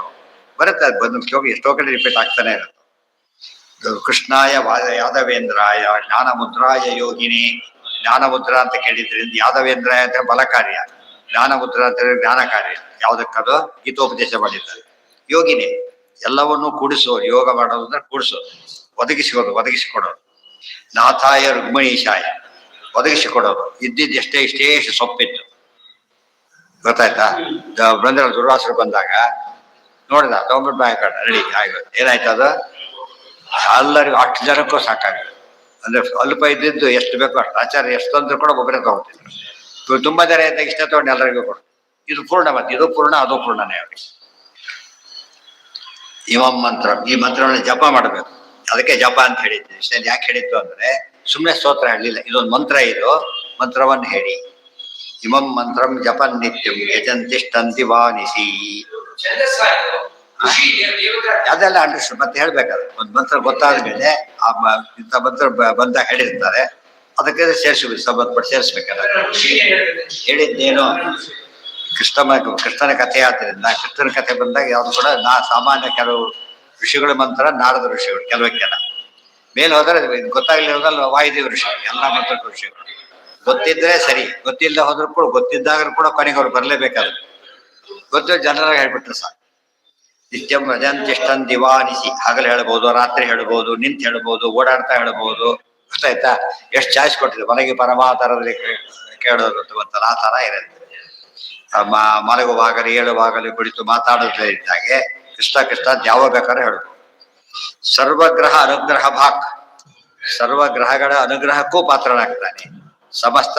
ಬರುತ್ತೆ. ಅದು ಬಂದು ಶ್ಲೋಕ ಶ್ಲೋಕ ರಿಪೀಟ್ ಆಗ್ತಾನೆ ಇರುತ್ತೆ. ಕೃಷ್ಣಾಯ ಯಾದವೇಂದ್ರಾಯ ಜ್ಞಾನಮುದ್ರಾಯ ಯೋಗಿನಿ. ಜ್ಞಾನಮುದ್ರ ಅಂತ ಕೇಳಿದ್ರಿಂದ ಯಾದವೇಂದ್ರಾಯ ಅಂತ ಬಲ ಕಾರ್ಯ, ಜ್ಞಾನಮುದ್ರ ಅಂತ ಜ್ಞಾನ ಕಾರ್ಯ. ಯಾವುದಕ್ಕದು? ಗೀತೋಪದೇಶ ಮಾಡಿದ್ದಾರೆ. ಯೋಗಿನಿ ಎಲ್ಲವನ್ನೂ ಕೂಡಿಸೋರು. ಯೋಗ ಮಾಡೋದು ಅಂದ್ರೆ ಕೂಡಿಸೋದು, ಒದಗಿಸಿಕೊಡೋದು. ನಾಥಾಯ ರುಕ್ಮಿಣೀಶಾಯ ಒದಗಿಸಿಕೊಡೋದು. ಇದ್ದಿದ್ದು ಇಷ್ಟೇ ಸೊಪ್ಪಿತ್ತು. ಗೊತ್ತಾಯ್ತಾ? ಬಂದ್ರೆ ದುರ್ವಾಸರು ಬಂದಾಗ ನೋಡಿದ ತಗೊಂಡ್ಬಿಟ್ಟು ಬಾಯ್ ಕಟ್ಟ ರೆಡಿ ಆಗೋದು. ಏನಾಯ್ತು ಅದು? ಎಲ್ಲರಿಗೂ 8 ಜನಕ್ಕೂ ಸಾಕಾಗುತ್ತೆ. ಅಂದ್ರೆ ಅಲ್ಪ ಇದ್ದಿದ್ದು ಎಷ್ಟು ಬೇಕೋ ಅಷ್ಟು. ಆಚಾರ್ಯ ಎಷ್ಟೊಂದ್ರು ಕೂಡ ಒಬ್ಬರೇ ತಗೊಳ್ತಿದ್ರು. ತುಂಬಾ ಜನ ಇದ್ದಾಗ ಇಷ್ಟ ತಗೊಂಡು ಎಲ್ಲರಿಗೂ ಕೊಡು. ಇದು ಪೂರ್ಣ. ಮತ್ತೆ ಇದು ಪೂರ್ಣ, ಅದು ಪೂರ್ಣನೇ ಅವ್ರಿಗೆ. ಇಮಂ ಮಂತ್ರ, ಈ ಮಂತ್ರವನ್ನು ಜಪ ಮಾಡಬೇಕು. ಅದಕ್ಕೆ ಜಪ ಅಂತ ಹೇಳಿದ್ದೆ. ಇಷ್ಟೇ ಯಾಕೆ ಹೇಳಿದ್ದು ಅಂದ್ರೆ ಸುಮ್ಮನೆ ಸ್ತೋತ್ರ ಹೇಳಲಿಲ್ಲ. ಇದೊಂದು ಮಂತ್ರ. ಇದು ಮಂತ್ರವನ್ನು ಹೇಳಿ. ಇಮಂ ಮಂತ್ರಂ ಜಪನ್ ನಿತ್ಯಂ ಯಜಂತಿಷ್ಠಂತಿ ವಾನಿಸಿ. ಅದೆಲ್ಲ ಅಂಡರ್ಸ್ಟ್ಯಾಂಡ್ ಮತ್ತೆ ಹೇಳ್ಬೇಕಾದ್ರೆ ಒಂದು ಮಂತ್ರ ಗೊತ್ತಾದ ಮೇಲೆ ಇಂಥ ಮಂತ್ರ ಬಂದಾಗ ಹೇಳಿರ್ತಾರೆ, ಅದಕ್ಕೆ ಸೇರಿಸ್ಬೇಕು, ಸಂಬಂಧಪಟ್ಟು ಸೇರಿಸ್ಬೇಕಲ್ಲ. ಹೇಳಿದ್ದೇನು? ಕೃಷ್ಣನ ಕಥೆ ಆದ್ರಿಂದ ಕೃಷ್ಣನ ಕಥೆ ಬಂದಾಗ ಯಾವ್ದು ಕೂಡ ಸಾಮಾನ್ಯ ಕೆಲವು ಋಷಿಗಳ ಮಂತ್ರ, ನಾರದ ಋಷಿಗಳು ಕೆಲವಕ್ಕೆಲ್ಲ. ಮೇಲೆ ಹೋದ್ರೆ ಗೊತ್ತಾಗ್ಲಿರೋದಲ್ಲ ವಾಯುದೇವ ಋಷಿಗಳು, ಎಲ್ಲ ಮಂತ್ರ ಋಷಿಗಳು. ಗೊತ್ತಿದ್ರೆ ಸರಿ, ಗೊತ್ತಿಲ್ಲದೆ ಹೋದ್ರು ಕೂಡ ಗೊತ್ತಿದ್ದಾಗ ಕೂಡ ಕೊನೆಗೆ ಅವ್ರು ಬರ್ಲೇಬೇಕಾದ್ರು. ಗೊತ್ತಿರೋ ಜನರಾಗಿ ಹೇಳ್ಬಿಟ್ರೆ ಸಾಕು. ನಿತ್ಯಂ ರಜಂತಿಷ್ಠನ್ ದಿವಾನಿಸಿ. ಹಗಲು ಹೇಳ್ಬೋದು, ರಾತ್ರಿ ಹೇಳ್ಬೋದು, ನಿಂತು ಹೇಳ್ಬೋದು, ಓಡಾಡ್ತಾ ಹೇಳ್ಬೋದು. ಗೊತ್ತಾಯ್ತಾ? ಎಷ್ಟು ಚಾಯ್ಸ್ ಕೊಟ್ಟಿದೆ. ಮನೆಗೆ ಪರಮಾತರದಲ್ಲಿ ಕೇಳೋದು ಅಂತಲ್ಲ, ಆ ತರ ಇರುತ್ತೆ. ಮಲಗುವಾಗಲಿ ಏಳುವಾಗಲಿ ಕುಳಿತು ಮಾತಾಡೋದ್ರ ಇದ್ದಾಗೆ ಕೃಷ್ಣ ಯಾವ ಬೇಕಾದ್ರೆ ಹೇಳ್ಬೋದು. ಸರ್ವಗ್ರಹ ಅನುಗ್ರಹ ಭಾಕ್. ಸರ್ವಗ್ರಹಗಳ ಅನುಗ್ರಹಕ್ಕೂ ಪಾತ್ರನಾಗ್ತಾನೆ. ಸಮಸ್ತ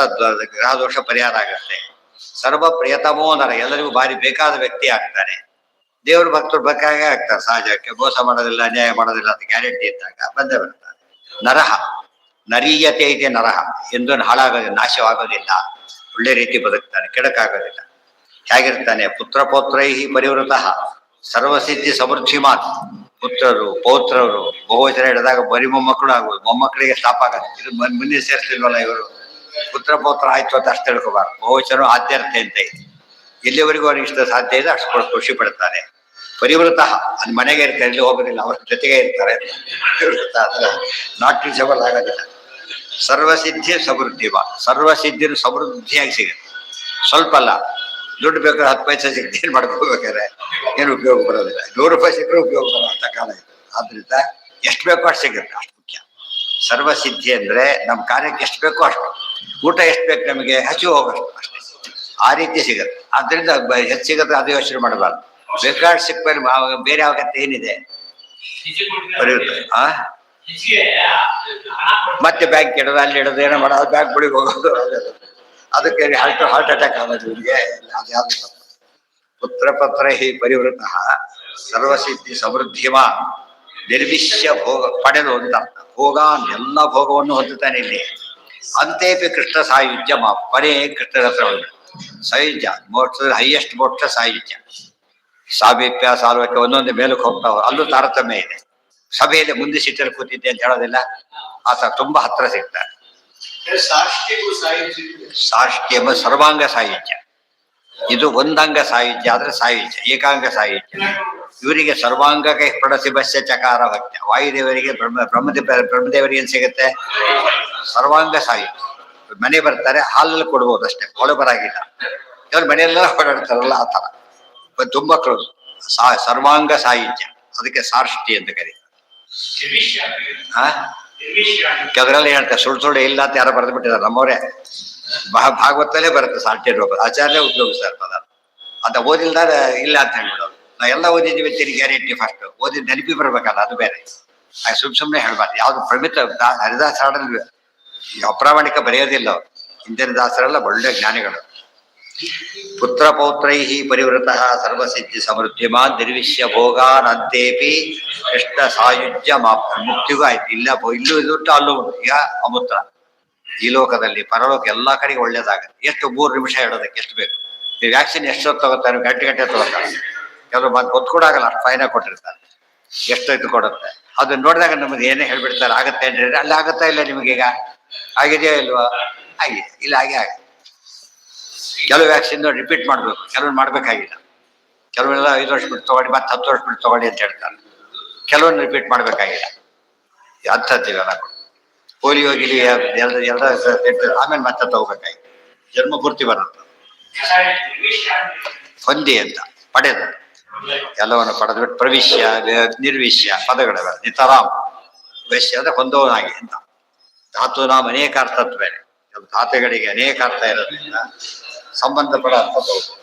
ಗ್ರಹ ದೋಷ ಪರಿಹಾರ ಆಗುತ್ತೆ. ಸರ್ವ ಪ್ರಿಯತಮೋ ನರ, ಎಲ್ಲರಿಗೂ ಭಾರಿ ಬೇಕಾದ ವ್ಯಕ್ತಿ ಆಗ್ತಾನೆ. ದೇವ್ರ ಭಕ್ತರು ಬೇಕಾಗೇ ಆಗ್ತಾರೆ. ಸಹಜಕ್ಕೆ ಮೋಸ ಮಾಡೋದಿಲ್ಲ, ಅನ್ಯಾಯ ಮಾಡೋದಿಲ್ಲ ಅಂತ ಗ್ಯಾರಂಟಿ ಇದ್ದಾಗ ಬಂದೇ ಬರ್ತಾರೆ. ನರಹ ನರೀಯತೆ ಇದೆ. ನರಹ ಎಂದು ಹಾಳಾಗೋದಿಲ್ಲ, ನಾಶವಾಗೋದಿಲ್ಲ. ಒಳ್ಳೆ ರೀತಿ ಬದುಕ್ತಾನೆ, ಕೆಡಕಾಗೋದಿಲ್ಲ. ಹೇಗಿರ್ತಾನೆ? ಪುತ್ರ ಪೌತ್ರೈ ಪರಿವೃತಃ ಸರ್ವಸಿದ್ಧಿ ಸಮೃದ್ಧಿಮಾನ್. ಪುತ್ರರು ಪೌತ್ರರು ಬಹುವಚನ ಹಿಡಿದಾಗ ಬರೀ ಮೊಮ್ಮಕ್ಕಳು ಆಗುವುದು. ಮೊಮ್ಮಕ್ಕಳಿಗೆ ಸ್ಟಾಪ್ ಆಗುತ್ತೆ. ಇದು ಮುಂದೆ ಸೇರಿಸಲಿಲ್ವಲ್ಲ ಇವರು. ಪುತ್ರ ಪೌತ್ರ ಆಯ್ತು ಅಂತ ಅಷ್ಟು ತಿಳ್ಕೊಬಾರ್ದು. ಬಹುವಚನ ಆದ್ಯರ್ಥೆ ಅಂತ ಇದೆ. ಎಲ್ಲಿವರೆಗೂ ಅವ್ರಿಗೆ ಇಷ್ಟ ಸಾಧ್ಯ ಇದೆ ಅಷ್ಟು ಖುಷಿ ಪಡ್ತಾನೆ. ಪರಿವೃತಃ ಅದು ಮನೆಗೆ ಇರ್ತಾರೆ, ಇಲ್ಲಿ ಹೋಗೋದಿಲ್ಲ, ಅವ್ರ ಜೊತೆಗೆ ಇರ್ತಾರೆ. ನಾಟ್ ರೀಚಬಲ್ ಆಗೋದಿಲ್ಲ. ಸರ್ವಸಿದ್ಧಿ ಸಮೃದ್ಧಿ ಬಾ. ಸರ್ವಸಿದ್ಧಿನೂ ಸಮೃದ್ಧಿಯಾಗಿ ಸಿಗುತ್ತೆ. ಸ್ವಲ್ಪ ಅಲ್ಲ, ದುಡ್ಡು ಬೇಕಾದ್ರೆ 10 ಪೈಸೆ ಸಿಗುತ್ತೆ, ಏನ್ ಮಾಡ್ಕೋಬೇಕಾದ್ರೆ ಏನು ಉಪಯೋಗ ಬರೋದಿಲ್ಲ. 100 ರೂಪಾಯಿ ಸಿಕ್ಕರೆ ಉಪಯೋಗ ಬರೋ ಅಂತ ಕಾಲ ಇದೆ. ಆದ್ರಿಂದ ಎಷ್ಟು ಬೇಕೋ ಅಷ್ಟು ಸಿಗುತ್ತೆ, ಅಷ್ಟು ಮುಖ್ಯ. ಸರ್ವಸಿದ್ಧಿ ಅಂದ್ರೆ ನಮ್ಮ ಕಾರ್ಯಕ್ಕೆ ಎಷ್ಟು ಬೇಕೋ ಅಷ್ಟು. ಊಟ ಎಷ್ಟು ಬೇಕು ನಮಗೆ, ಹಸಿವು ಹೋಗೋಷ್ಟು ಅಷ್ಟೇ. ಆ ರೀತಿ ಸಿಗುತ್ತೆ. ಆದ್ರಿಂದ ಹೆಚ್ಚು ಸಿಗುತ್ತೆ ಅದು ಯೋಚನೆ ಮಾಡಬಾರ್ದು. ಬೇಕಾದ್ರೆ ಸಿಕ್ಕ ಬೇರೆ ಅವಗತ್ಯ ಏನಿದೆ? ಪರಿವರ್ತನೆ. ಮತ್ತೆ ಬ್ಯಾಂಕ್ ಇಡೋದು, ಅಲ್ಲಿ ಇಡೋದು, ಏನೋ ಮಾಡೋದು, ಬ್ಯಾಂಕ್ ಬಳಿಗೆ ಹೋಗೋದು, ಅದಕ್ಕೆ ಹಾರ್ಟ್ ಅಟ್ಯಾಕ್ ಆಗೋದು ಇವರಿಗೆ. ಅದ್ಯಾವುದು ತಪ್ಪು. ಪುತ್ರ ಪತ್ರ ಹಿ ಪರಿವೃತ ಸರ್ವಸಿದ್ಧಿ ಸಮೃದ್ಧಿಮ ನಿರ್ವಿಶ್ಯ ಭೋಗ ಪಡೆದು ಅಂತ ಭೋಗ, ಎಲ್ಲ ಭೋಗವನ್ನು ಹೊಂದುತ್ತಾನೆ ಇಲ್ಲಿ. ಅಂತೇಪಿ ಕೃಷ್ಣ ಸಾಯುಜ್ಯ ಕೊನೆ ಕೃಷ್ಣನ ಹತ್ರ ಸಾಯುಜ್ಯ ಮೋಕ್ಷದ ಹೈಯೆಸ್ಟ್ ಮೋಕ್ಷ ಸಾಯುಜ್ಯ. ಸಾಮೀಪ್ಯ ಸಾರ್ವಕ್ಕೆ ಒಂದೊಂದು ಮೇಲಕ್ಕೆ ಹೋಗ್ತಾವ, ಅಲ್ಲೂ ತಾರತಮ್ಯ ಇದೆ. ಸಭೆಯಲ್ಲಿ ಮುಂದೆ ಸೀಟಲ್ಲಿ ಕೂತಿದ್ದೆ ಅಂತ ಹೇಳೋದಿಲ್ಲ, ಆತ ತುಂಬಾ ಹತ್ರ ಸಿಗ್ತಾರೆ. ಸಾಷ್ಟ್ಯ ಎಂಬ ಸರ್ವಾಂಗ ಸಾಯುಜ್ಯ, ಇದು ಒಂದಂಗ ಸಾಯುಜ್ಯ ಆದ್ರೆ ಸಾಯುಜ್ಯ, ಏಕಾಂಗ ಸಾಯುಜ್ಯ. ಇವರಿಗೆ ಸರ್ವಾಂಗಕ್ಕೆ ಪ್ರಣಸಿ ಬಸ್ಯ ಚಕಾರ ಭಕ್ತ. ವಾಯುದೇವರಿಗೆ ಬ್ರಹ್ಮದೇವರಿಗೆ ಏನ್ ಸಿಗುತ್ತೆ? ಸರ್ವಾಂಗ ಸಾಯುಜ್ಯ. ಮನೆ ಬರ್ತಾರೆ, ಹಾಲಲ್ಲಿ ಕೊಡ್ಬೋದು ಅಷ್ಟೇ, ಒಳಬರಾಗಿಲ್ಲ. ಇವ್ರ ಮನೆಯೆಲ್ಲ ಓಡಾಡ್ತಾರಲ್ಲ ಆ ತರ ತುಂಬಾ ಕ್ಲೋಸ್. ಸರ್ವಾಂಗ ಸಾಯುಜ್ಯ, ಅದಕ್ಕೆ ಸಾರ್ಷ್ಟಿ ಅಂತ ಕರೀತಾರೆ. ಕೆಲವರೆಲ್ಲ ಹೇಳ್ತಾರೆ ಸುಳ್ಳು ಇಲ್ಲ ಅಂತ ಯಾರೋ ಬರೆದು ಬಿಟ್ಟಿದ್ದಾರೆ. ನಮ್ಮವರೇ ಭಾಗವತಲ್ಲೇ ಬರುತ್ತೆ ಸಾಲ್ಟಿ ರೂಪ, ಆಚಾರ್ಯ ಉಪಯೋಗಿಸ್ತಾರೆ ಪದ. ಅಂತ ಓದಿಲ್ದಾರ ಇಲ್ಲ ಅಂತ ಹೇಳ್ಬಿಡೋದು. ನಾವು ಎಲ್ಲ ಓದಿದ್ದೀವಿ ತಿರುಗಿ ಗ್ಯಾರಂಟಿ. ಫಸ್ಟ್ ಓದಿದ ನೆನಪಿ ಬರ್ಬೇಕಲ್ಲ, ಅದು ಬೇರೆ. ಸುಮ್ಮನೆ ಹೇಳ್ಬಾರ್ದು. ಯಾವ್ದು ಪ್ರಮಿತ ಹರಿದಾಸ ಹಾಡಲ್ಲಿ ಅಪ್ರಾಮಾಣಿಕ ಬರೆಯೋದಿಲ್ಲ ಅವ್ರು. ಹಿಂದಿನ ದಾಸರೆಲ್ಲ ಒಳ್ಳೆ ಜ್ಞಾನಿಗಳು. ಪುತ್ರ ಪೌತ್ರೈ ಪರಿವೃತ ಸರ್ವಸಿದ್ಧಿ ಸಮೃದ್ಧಿಮಾನ್ ನಿರ್ವಿಶ್ಯ ಭೋಗಾನ್ ಅಂತೇಪಿ ಕೃಷ್ಣ ಸಾಯುಜ್ಯ ಮುಕ್ತಿಗೂ ಆಯ್ತು. ಇಲ್ಲೂ ಇದುಟ್ಟು ಅಲ್ಲೂ ಈಗ ಅಮೂತ್ರ. ಈ ಲೋಕದಲ್ಲಿ ಪರಲೋಕ ಎಲ್ಲಾ ಕಡೆಗೆ ಒಳ್ಳೇದಾಗುತ್ತೆ. ಎಷ್ಟು 3 ನಿಮಿಷ ಹೇಳೋದಕ್ಕೆ ಎಷ್ಟು ಬೇಕು? ನೀವು ವ್ಯಾಕ್ಸಿನ್ ಎಷ್ಟೊತ್ತು ತಗೋತಾರೆ? ಗಂಟೆ ತಗೋತಾರೆ. ಕೆಲವರು ಮತ್ತೆ ಗೊತ್ತೂಡಾಗಲ್ಲ, ಅಷ್ಟು ಫೈನ ಕೊಟ್ಟಿರ್ತಾರೆ. ಎಷ್ಟೊತ್ತು ಕೊಡುತ್ತೆ ಅದನ್ನ ನೋಡಿದಾಗ ನಮಗೆ ಏನೇ ಹೇಳ್ಬಿಡ್ತಾರೆ ಆಗತ್ತೆ ಅಂದ್ರೆ, ಅಲ್ಲಿ ಆಗುತ್ತಾ ಇಲ್ಲ ನಿಮಗೀಗ? ಆಗಿದೆಯಾ ಇಲ್ವಾ? ಆಗಿದೆ. ಇಲ್ಲ ಆಗಿದೆ. ಕೆಲವು ವ್ಯಾಕ್ಸಿನ್ ರಿಪೀಟ್ ಮಾಡ್ಬೇಕು, ಕೆಲವೊಂದು ಮಾಡ್ಬೇಕಾಗಿಲ್ಲ. ಕೆಲವೆಲ್ಲ 5 ವರ್ಷ ಬಿಟ್ಟು ತಗೊಳ್ಳಿ, ಮತ್ತೆ 10 ವರ್ಷ ಬಿಟ್ಟು ತಗೊಳ್ಳಿ ಅಂತ ಹೇಳ್ತಾರೆ. ಕೆಲವೊಂದು ರಿಪೀಟ್ ಮಾಡ್ಬೇಕಾಗಿಲ್ಲ. ಅಂಥದ್ದಿವೆಲ್ಲ ಪೋಲಿಯೋ ಗಿಲಿಯೋ ಎಲ್ಲ ಆಮೇಲೆ ಮತ್ತೆ ತಗೋಬೇಕಾಗಿತ್ತು. ಜನ್ಮ ಪೂರ್ತಿ ಬರುತ್ತೆ. ಹೊಂದಿ ಅಂತ ಪಡೆದ ಎಲ್ಲವನ್ನು ಪಡೆದ್ಬಿಟ್ಟು ಪ್ರವಿಶ್ಯ ನಿರ್ವಿಶ್ಯ ಪದಗಳವೆ. ನಿತರಾಮ್ ವೈಶ್ಯ ಅಂದ್ರೆ ಹೊಂದೋನಾಗಿ ಅಂತ. ಧಾತು ನಾಮ ಅನೇಕ ಅರ್ಥತ್ವ. ಧಾತುಗಳಿಗೆ ಅನೇಕ ಅರ್ಥ ಇರೋದ್ರಿಂದ ಸಂಬಂಧಪಡ ಅರ್ಥ ತಗೋಬಹುದು.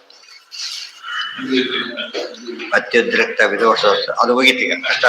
ಅತ್ಯುದ್ರಿಕ್ತ ವಿದೋಷ ಅದು ಮುಗಿತೀಗ ಅಷ್ಟ.